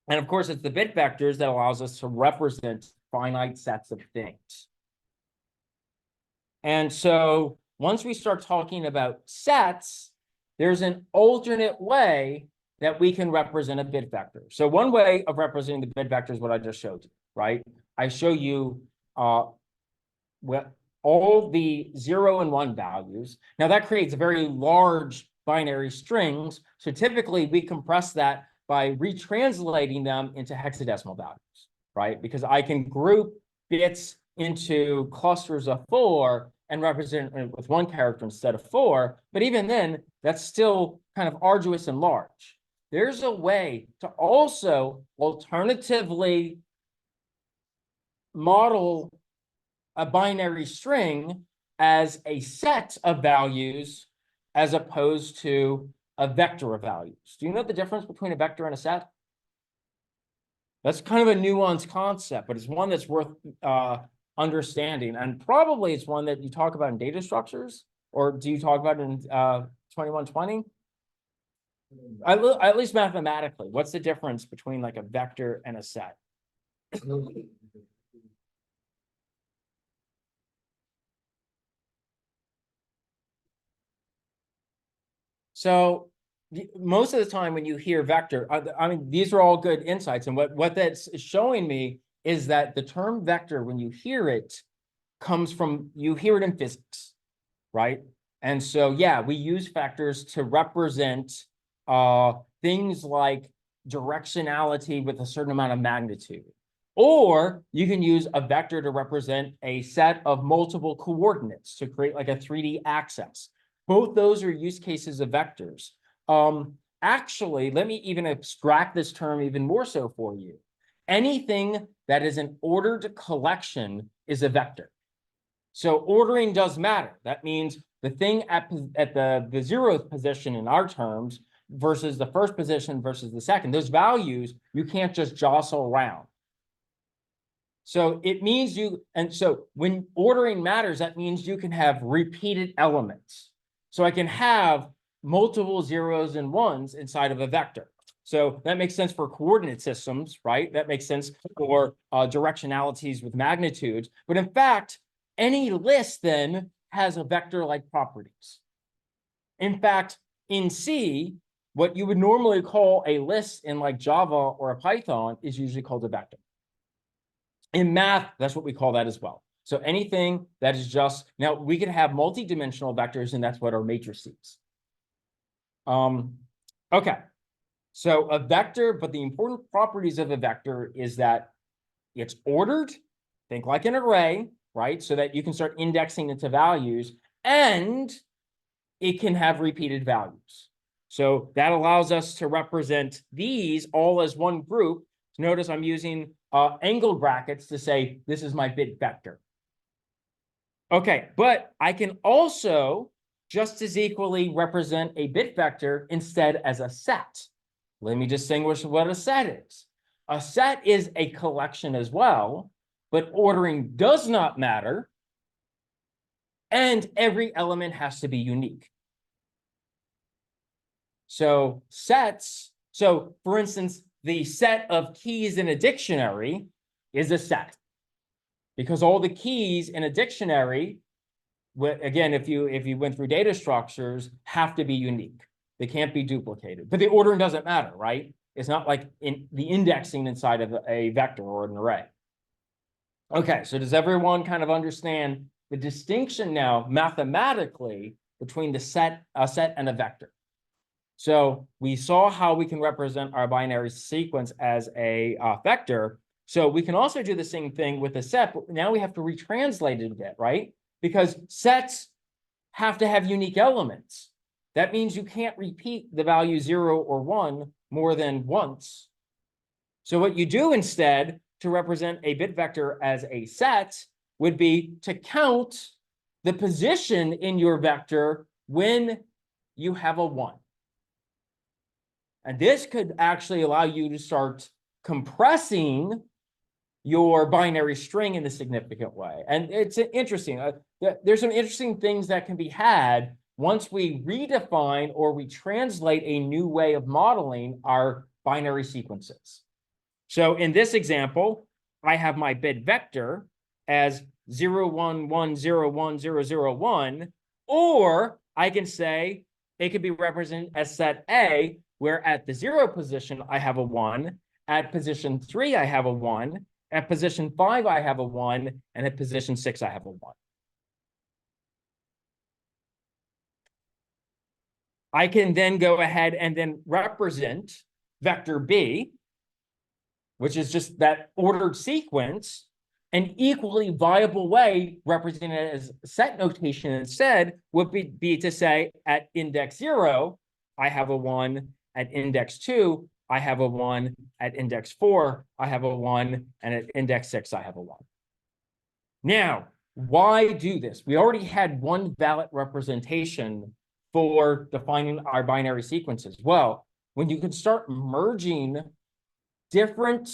And of course, it's the bit vectors that allows us to represent finite sets of things. And so once we start talking about sets, there's an alternate way that we can represent a bit vector. So one way of representing the bit vector is what I just showed you, right? I show you all the 0 and 1 values. Now that creates very large binary strings. So typically we compress that by retranslating them into hexadecimal values, right? Because I can group bits into clusters of 4 and represent it with 1 character instead of 4. But even then, that's still kind of arduous and large. There's a way to also alternatively model a binary string as a set of values as opposed to a vector of values. Do you know the difference between a vector and a set? That's kind of a nuanced concept, but it's one that's worth understanding. And probably it's one that you talk about in data structures, or do you talk about in 2120? At least mathematically, what's the difference between like a vector and a set? So most of the time when you hear vector, I mean, these are all good insights. And what that's showing me is that the term vector, when you hear it, comes from, you hear it in physics, right? And so, yeah, we use vectors to represent things like directionality with a certain amount of magnitude, Or you can use a vector to represent a set of multiple coordinates to create like a 3D axis. Both those are use cases of vectors. Actually, let me even abstract this term even more so for you. Anything that is an ordered collection is a vector. So ordering does matter. That means the thing at the 0th position in our terms versus the first position versus the second, those values, you can't just jostle around. So it means and so when ordering matters, that means you can have repeated elements. So I can have multiple zeros and ones inside of a vector. So that makes sense for coordinate systems, right? That makes sense for directionalities with magnitudes. But in fact, any list then has a vector-like properties. In fact, in C, what you would normally call a list in like Java or a Python is usually called a vector. In math, that's what we call that as well. So anything that is just, now we can have multi-dimensional vectors, and that's what our matrices. Okay, so a vector, but the important properties of a vector is that it's ordered, think like an array, right? So that you can start indexing into values, and it can have repeated values. So that allows us to represent these all as one group. Notice I'm using angled brackets to say this is my bit vector. Okay, but I can also just as equally represent a bit vector instead as a set. Let me distinguish what a set is. A set is a collection as well, but ordering does not matter, and every element has to be unique. So sets, so for instance, the set of keys in a dictionary is a set, because all the keys in a dictionary, again, if you went through data structures, have to be unique. They can't be duplicated. But the ordering doesn't matter, right? It's not like in the indexing inside of a vector or an array. Okay, so does everyone kind of understand the distinction now mathematically between a set and a vector? So we saw how we can represent our binary sequence as a vector. So we can also do the same thing with a set, but now we have to retranslate it a bit, right? Because sets have to have unique elements. That means you can't repeat the value 0 or 1 more than once. So what you do instead to represent a bit vector as a set would be to count the position in your vector when you have a 1. And this could actually allow you to start compressing your binary string in a significant way. And it's interesting. There's some interesting things that can be had once we redefine or we translate a new way of modeling our binary sequences. So in this example, I have my bit vector as 0, 1, 1, 0, 1, 0, 0, 1, or I can say it could be represented as set A, where at the 0 position, I have a 1, at position 3, I have a 1, at position 5, I have a 1, and at position 6, I have a 1. I can then go ahead and then represent vector B, which is just that ordered sequence. An equally viable way represented as set notation instead would be to say at index 0, I have a 1, at index 2, I have a 1, at index 4, I have a 1, and at index 6, I have a 1. Now, why do this? We already had one valid representation for defining our binary sequences. Well, when you can start merging different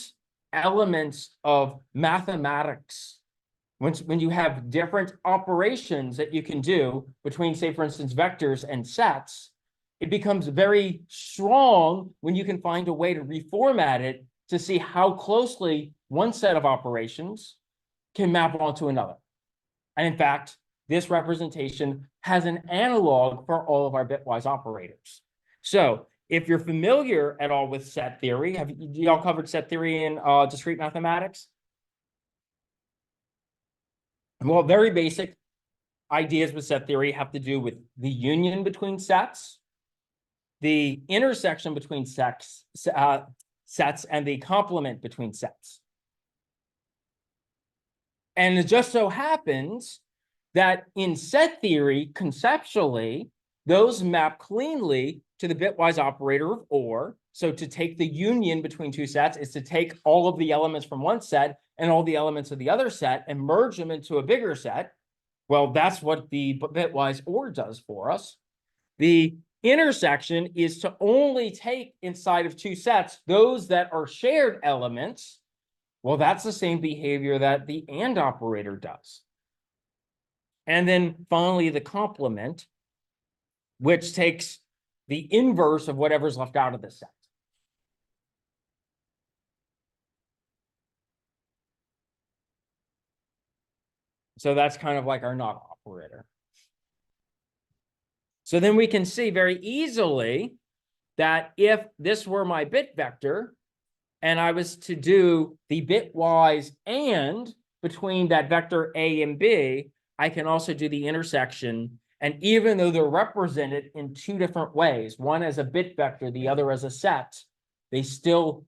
elements of mathematics, when you have different operations that you can do between, say, for instance, vectors and sets, it becomes very strong when you can find a way to reformat it to see how closely one set of operations can map onto another. And in fact, this representation has an analog for all of our bitwise operators. So if you're familiar at all with set theory, have y'all covered set theory in discrete mathematics? Well, very basic ideas with set theory have to do with the union between sets, the intersection between sets, and the complement between sets. And it just so happens that in set theory, conceptually, those map cleanly to the bitwise operator of OR. So to take the union between two sets is to take all of the elements from one set and all the elements of the other set and merge them into a bigger set. Well, that's what the bitwise OR does for us. The intersection is to only take inside of two sets those that are shared elements. Well, that's the same behavior that the AND operator does. And then finally, the complement, which takes the inverse of whatever's left out of the set. So that's kind of like our NOT operator. So then we can see very easily that if this were my bit vector, and I was to do the bitwise AND between that vector A and B, I can also do the intersection. And even though they're represented in two different ways, one as a bit vector, the other as a set, they still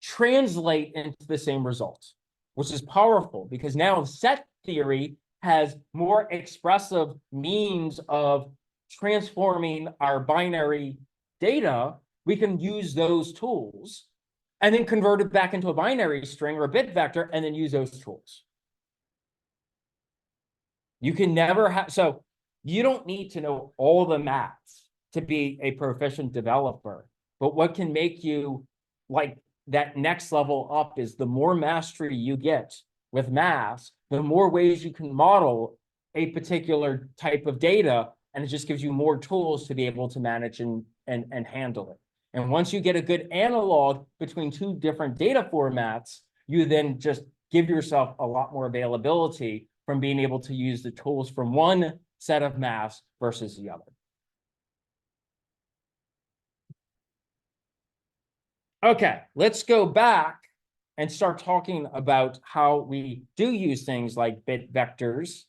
translate into the same result, which is powerful because now set theory has more expressive means of transforming our binary data. We can use those tools and then convert it back into a binary string or a bit vector and then use those tools. You can never have, so you don't need to know all the maths to be a proficient developer, but what can make you like that next level up is the more mastery you get with maths, the more ways you can model a particular type of data, and it just gives you more tools to be able to manage and handle it. And once you get a good analog between two different data formats, you then just give yourself a lot more availability from being able to use the tools from one set of maths versus the other. Okay, let's go back and start talking about how we do use things like bit vectors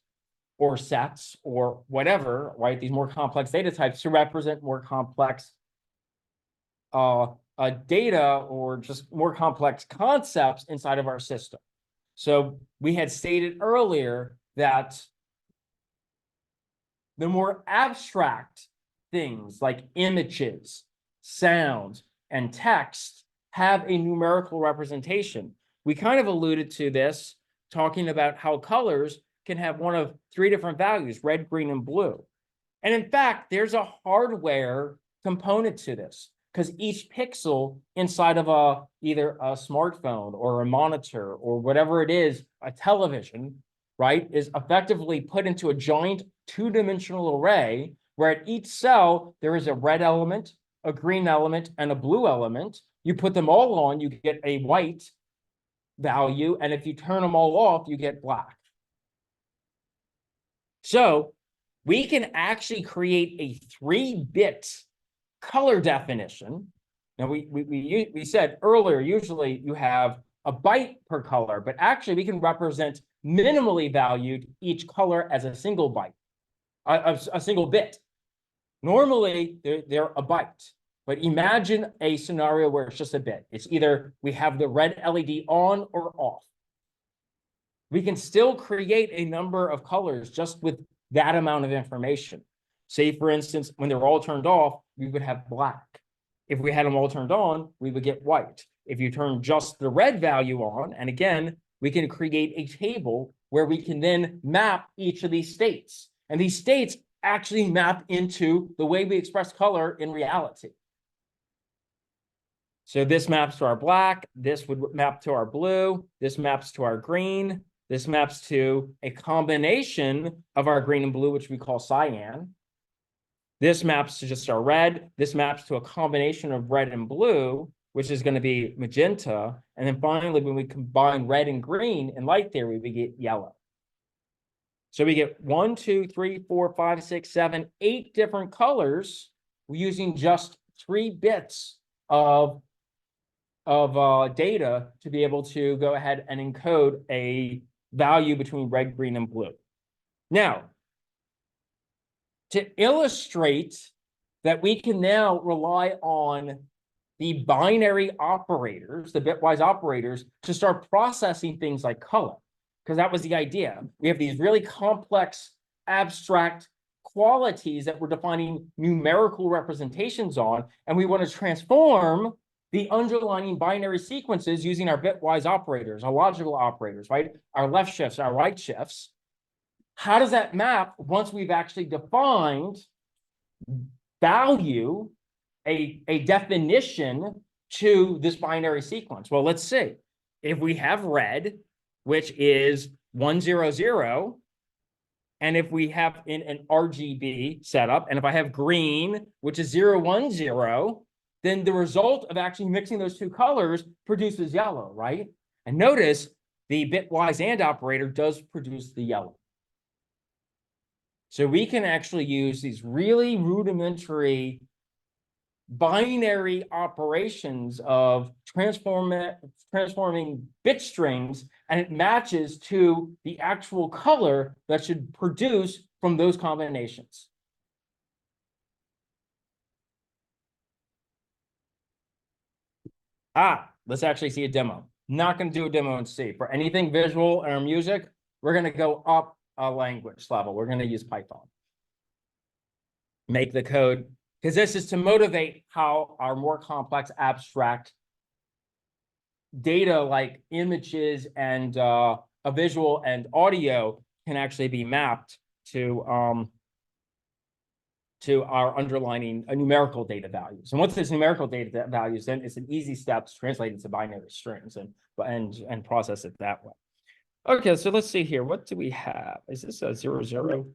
or sets or whatever, right? These more complex data types to represent more complex data or just more complex concepts inside of our system. So we had stated earlier that the more abstract things like images, sounds, and text have a numerical representation. We kind of alluded to this talking about how colors can have one of three different values, red, green, and blue. And in fact, there's a hardware component to this because each pixel inside of either a smartphone or a monitor or whatever it is, a television, right, is effectively put into a giant two-dimensional array where at each cell there is a red element, a green element, and a blue element. You put them all on, you get a white value, and if you turn them all off, you get black. So we can actually create a 3-bit color definition. Now, we said earlier, usually you have a byte per color, but actually we can represent minimally valued each color as a single byte, a single bit. Normally, they're a byte, but imagine a scenario where it's just a bit. It's either we have the red LED on or off. We can still create a number of colors just with that amount of information. Say, for instance, when they're all turned off, we would have black. If we had them all turned on, we would get white. If you turn just the red value on, and again, we can create a table where we can then map each of these states. And these states actually map into the way we express color in reality. So this maps to our black, this would map to our blue, this maps to our green, this maps to a combination of our green and blue, which we call cyan. This maps to just our red. This maps to a combination of red and blue, which is going to be magenta. And then finally, when we combine red and green in light theory, we get yellow. So we get 1, 2, 3, 4, 5, 6, 7, 8 different colors using just 3 bits of data to be able to go ahead and encode a value between red, green, and blue. Now, to illustrate that we can now rely on the binary operators, the bitwise operators, to start processing things like color. because that was the idea. We have these really complex, abstract qualities that we're defining numerical representations on, and we want to transform the underlying binary sequences using our bitwise operators, our logical operators, right? Our left shifts, our right shifts. How does that map once we've actually defined value, a definition to this binary sequence? Well, let's see. If we have red, which is 1, 0, 0, and if we have in an RGB setup, and if I have green, which is 0, 1, 0, then the result of actually mixing those two colors produces yellow, right? And notice the bitwise AND operator does produce the yellow. So we can actually use these really rudimentary binary operations of transforming bit strings, and it matches to the actual color that should produce from those combinations. Let's actually see a demo. Not going to do a demo in C. For anything visual or music, we're going to go up a language level. We're going to use Python. Make the code, because this is to motivate how our more complex abstract data like images and a visual and audio can actually be mapped to our underlying numerical data values. And once there's numerical data values, then it's an easy step to translate into binary strings and process it that way. Okay, so let's see here. What do we have? Is this a 0, 0?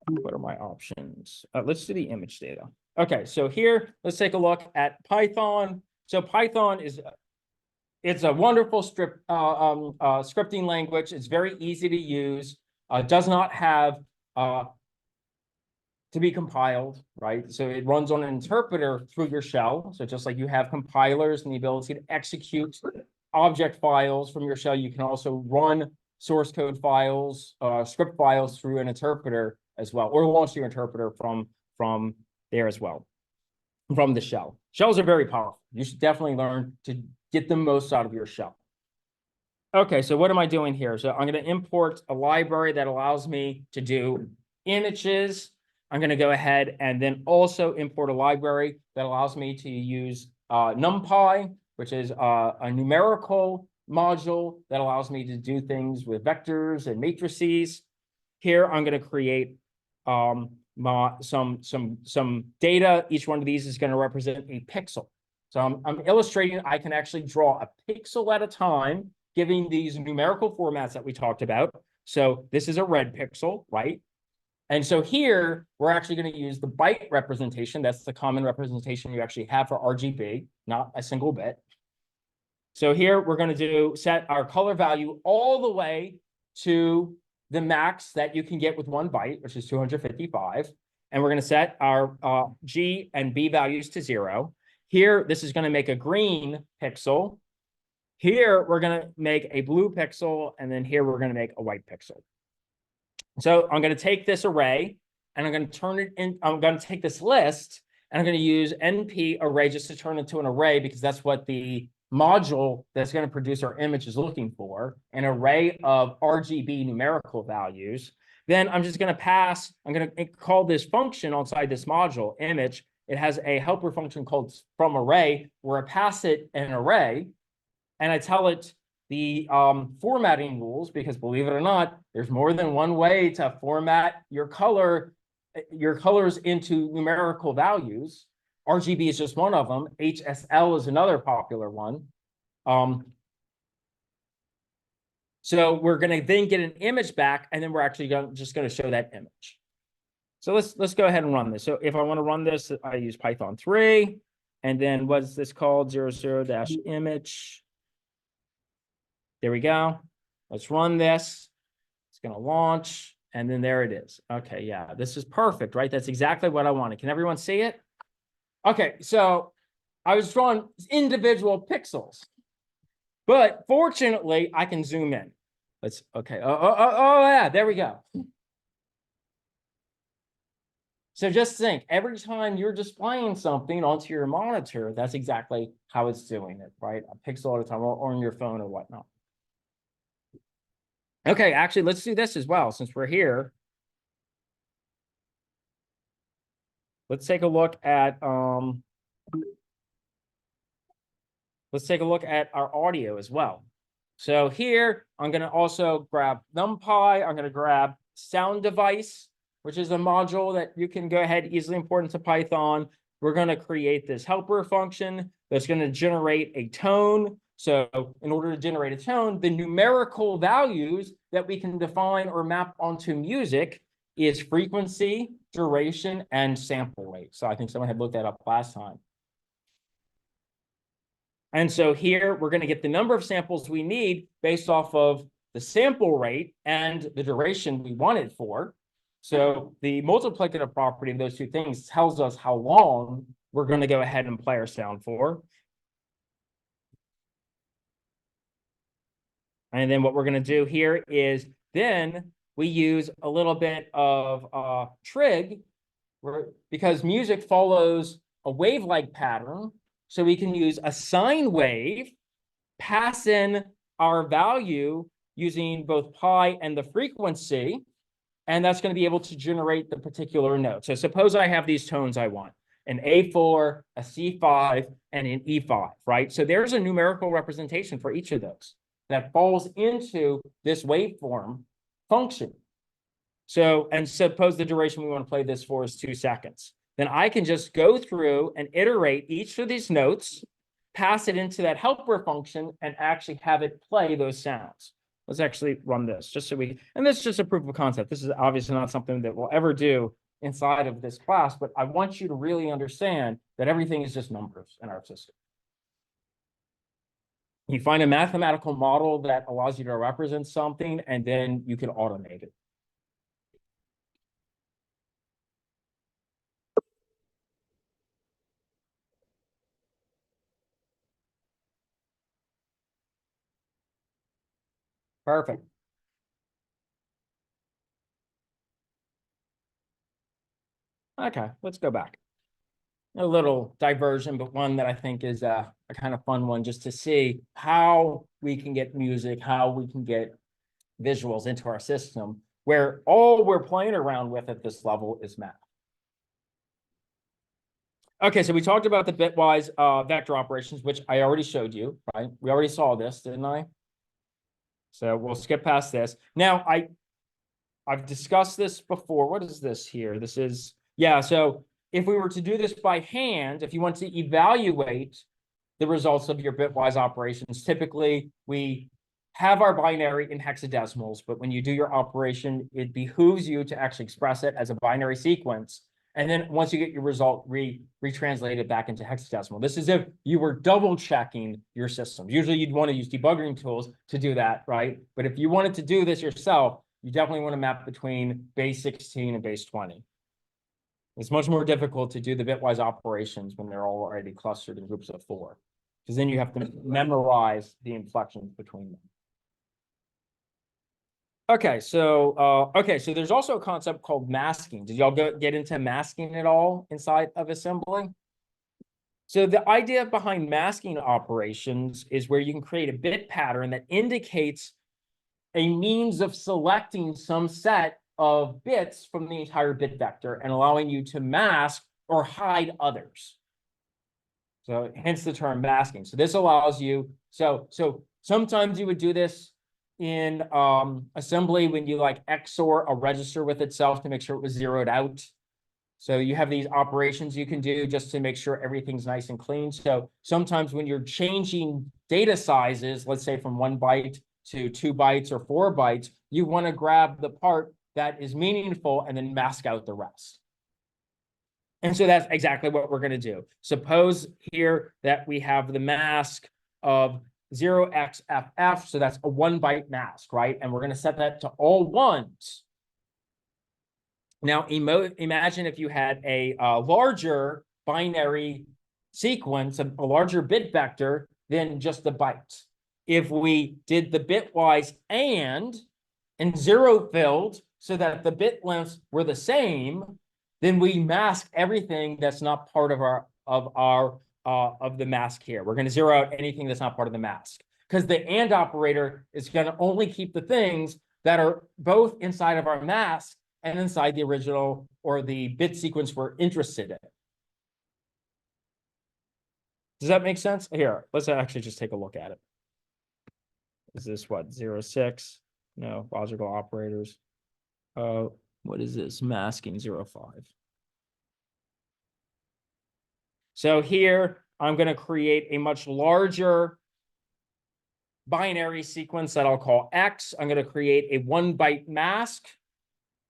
What are my options? Let's do the image data. Okay, so here, let's take a look at Python. So Python it's a wonderful scripting language. It's very easy to use. Does not have to be compiled, right? So it runs on an interpreter through your shell. So just like you have compilers and the ability to execute object files from your shell, you can also run source code files, script files through an interpreter as well, or launch your interpreter from there as well, from the shell. Shells are very powerful. You should definitely learn to get the most out of your shell. Okay, so what am I doing here? So I'm going to import a library that allows me to do images. I'm going to go ahead and then also import a library that allows me to use NumPy, which is a numerical module that allows me to do things with vectors and matrices. Here, I'm going to create some data. Each one of these is going to represent a pixel. So I'm illustrating, I can actually draw a pixel at a time, giving these numerical formats that we talked about. So this is a red pixel, right? And so here, we're actually going to use the byte representation. That's the common representation you actually have for RGB, not a single bit. So here, we're going to set our color value all the way to the max that you can get with 1 byte, which is 255. And we're going to set our G and B values to 0. Here, this is going to make a green pixel. Here, we're going to make a blue pixel. And then here, we're going to make a white pixel. So I'm going to take this array and I'm going to turn it in. I'm going to take this list and I'm going to use NP array just to turn it into an array, because that's what the module that's going to produce our image is looking for, an array of RGB numerical values. Then I'm just going to pass, I'm going to call this function outside this module, image. It has a helper function called from array, where I pass it an array and I tell it the formatting rules, because believe it or not, there's more than one way to format your colors into numerical values. RGB is just one of them. HSL is another popular one. So we're going to then get an image back, and then we're actually just going to show that image. So let's go ahead and run this. So if I want to run this, I use Python 3, and then what's this called? 00-image. There we go. Let's run this. It's going to launch, and then there it is. Okay, yeah, this is perfect, right? That's exactly what I wanted. Can everyone see it? Okay, so I was drawing individual pixels, but fortunately, I can zoom in. Okay. Oh, yeah, there we go. So just think, every time you're displaying something onto your monitor, that's exactly how it's doing it, right? A pixel at a time, or on your phone or whatnot. Okay, actually, let's do this as well, since we're here. Let's take a look at our audio as well. So here, I'm going to also grab NumPy. I'm going to grab Sound Device, which is a module that you can go ahead easily import into Python. We're going to create this helper function that's going to generate a tone. So in order to generate a tone, the numerical values that we can define or map onto music is frequency, duration, and sample rate. So I think someone had looked that up last time. And so here we're going to get the number of samples we need based off of the sample rate and the duration we want it for. So the multiplicative property of those two things tells us how long we're going to go ahead and play our sound for. And then what we're going to do here is then we use a little bit of trig, because music follows a wave-like pattern. So we can use a sine wave, pass in our value using both pi and the frequency, and that's going to be able to generate the particular note. So suppose I have these tones I want, an A4, a C5, and an E5, right? So there's a numerical representation for each of those that falls into this waveform function. So, and suppose the duration we want to play this for is 2 seconds. Then I can just go through and iterate each of these notes, pass it into that helper function, and actually have it play those sounds. Let's actually run this just so we, and this is just a proof of concept. This is obviously not something that we'll ever do inside of this class, but I want you to really understand that everything is just numbers in our system. You find a mathematical model that allows you to represent something, and then you can automate it. Perfect. Okay, let's go back. A little diversion, but one that I think is a kind of fun one, just to see how we can get music, how we can get visuals into our system, where all we're playing around with at this level is math. Okay, so we talked about the bitwise vector operations, which I already showed you, right? We already saw this, didn't I? So we'll skip past this. Now, I've discussed this before. What is this here? This is, yeah, so if we were to do this by hand, if you want to evaluate the results of your bitwise operations, typically we have our binary in hexadecimals, but when you do your operation, it behooves you to actually express it as a binary sequence. And then once you get your result, retranslate it back into hexadecimal. This is if you were double checking your systems. Usually you'd want to use debugging tools to do that, right? But if you wanted to do this yourself, you definitely want to map between base 16 and base 20. It's much more difficult to do the bitwise operations when they're all already clustered in groups of 4, because then you have to memorize the inflections between them. Okay, so there's also a concept called masking. Did y'all get into masking at all inside of assembly? So the idea behind masking operations is where you can create a bit pattern that indicates a means of selecting some set of bits from the entire bit vector and allowing you to mask or hide others. So hence the term masking. So this allows you, so sometimes you would do this in assembly when you like XOR a register with itself to make sure it was zeroed out. So you have these operations you can do just to make sure everything's nice and clean. So sometimes when you're changing data sizes, let's say from 1 byte to 2 bytes or 4 bytes, you want to grab the part that is meaningful and then mask out the rest. And so that's exactly what we're going to do. Suppose here that we have the mask of 0xFF, so that's a 1 byte mask, right? And we're going to set that to all ones. Now, imagine if you had a larger binary sequence, a larger bit vector than just the bytes. If we did the bitwise and 0 filled so that the bit lengths were the same, then we mask everything that's not part of the mask here. We're going to zero out anything that's not part of the mask, because the AND operator is going to only keep the things that are both inside of our mask and inside the original or the bit sequence we're interested in. Does that make sense? Here, let's actually just take a look at it. Is this what, 06? No, logical operators. What is this? Masking 05. So here, I'm going to create a much larger binary sequence that I'll call X. I'm going to create a 1-byte mask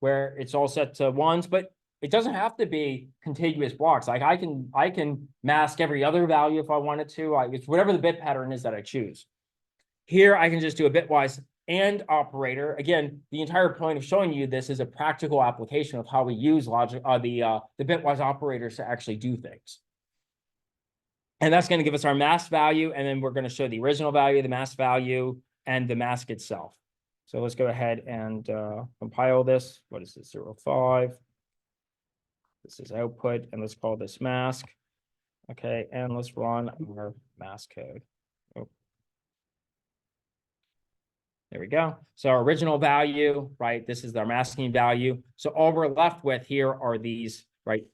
where it's all set to ones, but it doesn't have to be contiguous blocks. Like I can mask every other value if I wanted to. It's whatever the bit pattern is that I choose. Here, I can just do a bitwise AND operator. Again, the entire point of showing you this is a practical application of how we use logic, the bitwise operators to actually do things. And that's going to give us our mask value, and then we're going to show the original value, the mask value, and the mask itself. So let's go ahead and compile this. What is this? 05. This is output, and let's call this mask. Okay, and let's run our mask code. Oh. There we go. So our original value, right? This is our masking value. So all we're left with here are these, right?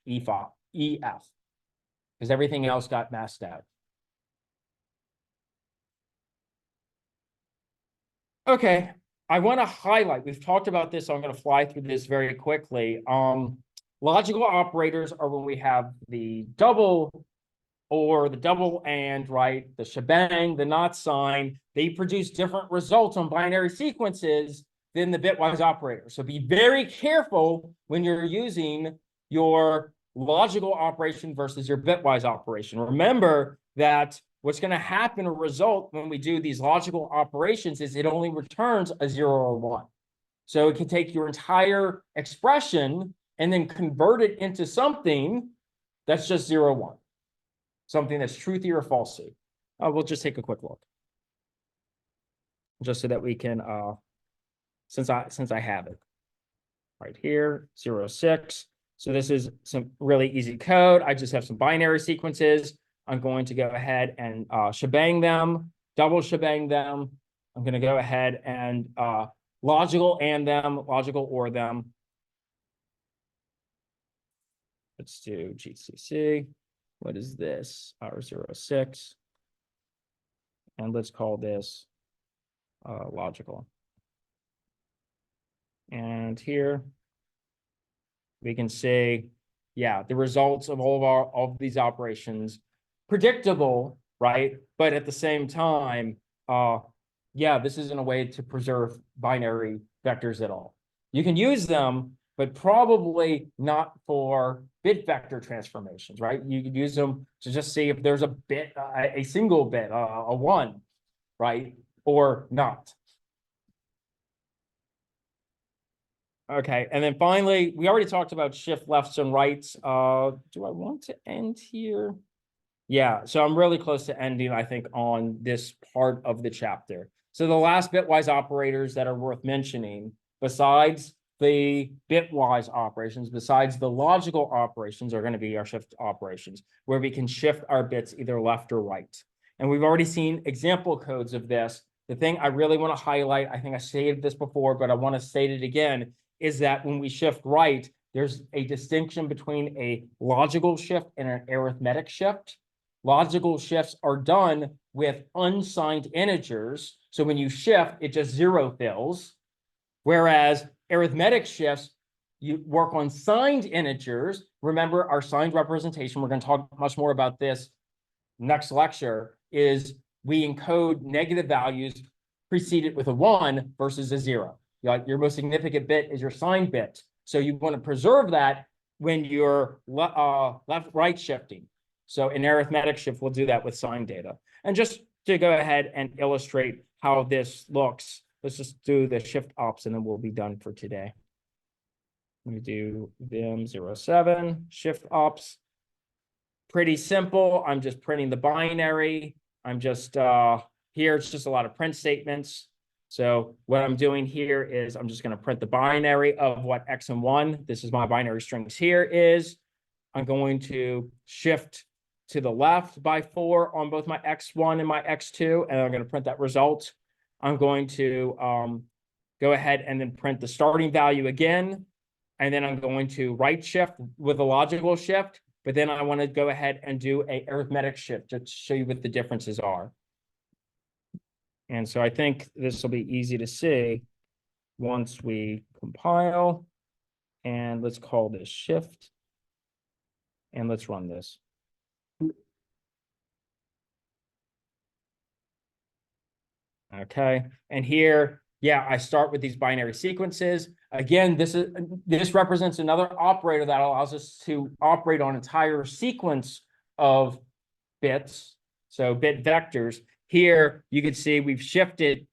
EF, because everything else got masked out. Okay, I want to highlight, we've talked about this, so I'm going to fly through this very quickly. Logical operators are when we have the double or the double and, right? The shebang, the not sign, they produce different results on binary sequences than the bitwise operator. So be very careful when you're using your logical operation versus your bitwise operation. Remember that what's going to happen, a result when we do these logical operations, is it only returns a 0 or 1. So it can take your entire expression and then convert it into something that's just 0, 1. Something that's truthy or falsy. We'll just take a quick look. Just so that we can, since I have it. Right here, 06. So this is some really easy code. I just have some binary sequences. I'm going to go ahead and shebang them, double shebang them. I'm going to go ahead and logical and them, logical or them. Let's do GCC. What is this? R06. And let's call this logical. And here we can say, yeah, the results of all of these operations, predictable, right? But at the same time, yeah, this isn't a way to preserve binary vectors at all. You can use them, but probably not for bit vector transformations, right? You could use them to just see if there's a bit, a single bit, a 1, right? Or not. Okay, and then finally, we already talked about shift lefts and rights. Do I want to end here? Yeah, so I'm really close to ending, I think, on this part of the chapter. So the last bitwise operators that are worth mentioning, besides the bitwise operations, besides the logical operations, are going to be our shift operations, where we can shift our bits either left or right. And we've already seen example codes of this. The thing I really want to highlight, I think I stated this before, but I want to state it again, is that when we shift right, there's a distinction between a logical shift and an arithmetic shift. Logical shifts are done with unsigned integers. So when you shift, it just 0 fills. Whereas arithmetic shifts, you work on signed integers. Remember, our signed representation, we're going to talk much more about this next lecture, is we encode negative values preceded with a 1 versus a 0. Your most significant bit is your signed bit. So you want to preserve that when you're left-right shifting. So in arithmetic shift, we'll do that with signed data. And just to go ahead and illustrate how this looks, let's just do the shift ops and then we'll be done for today. Let me do vim 07, shift ops. Pretty simple. I'm just printing the binary. I'm just, here it's just a lot of print statements. So what I'm doing here is I'm just going to print the binary of what X and 1, this is my binary strings here, is. I'm going to shift to the left by 4 on both my X1 and my X2, and I'm going to print that result. I'm going to go ahead and then print the starting value again. And then I'm going to right shift with a logical shift, but then I want to go ahead and do a arithmetic shift to show you what the differences are. And so I think this will be easy to see once we compile. And let's call this shift. And let's run this. Okay, and here, yeah, I start with these binary sequences. Again, this represents another operator that allows us to operate on entire sequence of bits, so bit vectors. Here, you can see we've shifted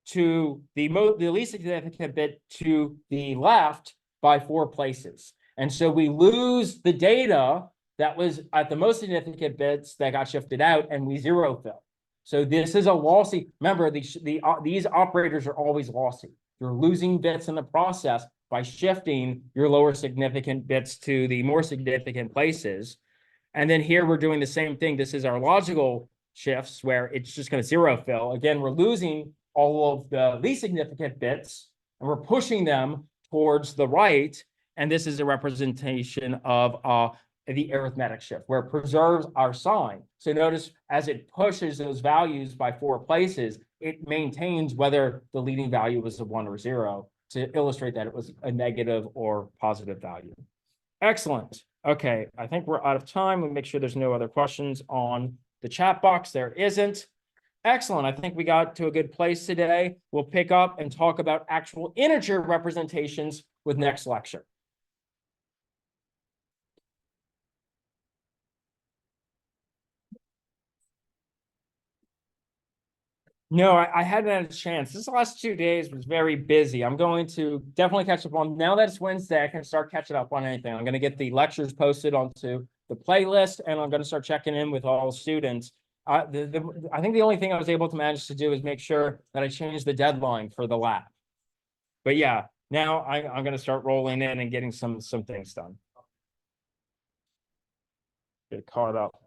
to the least significant bit to the left by 4 places. And so we lose the data that was at the most significant bits that got shifted out, and we zero fill. So this is a lossy. Remember, these operators are always lossy. You're losing bits in the process by shifting your lower significant bits to the more significant places. And then here we're doing the same thing. This is our logical shifts where it's just going to zero fill. Again, we're losing all of the least significant bits and we're pushing them towards the right. And this is a representation of the arithmetic shift where it preserves our sign. So notice as it pushes those values by 4 places, it maintains whether the leading value was a 1 or 0 to illustrate that it was a negative or positive value. Excellent. Okay, I think we're out of time. We'll make sure there's no other questions on the chat box. There isn't. Excellent. I think we got to a good place today. We'll pick up and talk about actual integer representations with next lecture. No, I hadn't had a chance. This last 2 days was very busy. I'm going to definitely catch up on, now that it's Wednesday, I can start catching up on anything. I'm going to get the lectures posted onto the playlist, and I'm going to start checking in with all students. I think the only thing I was able to manage to do is make sure that I changed the deadline for the lab. But yeah, now I'm going to start rolling in and getting some things done. Get caught up.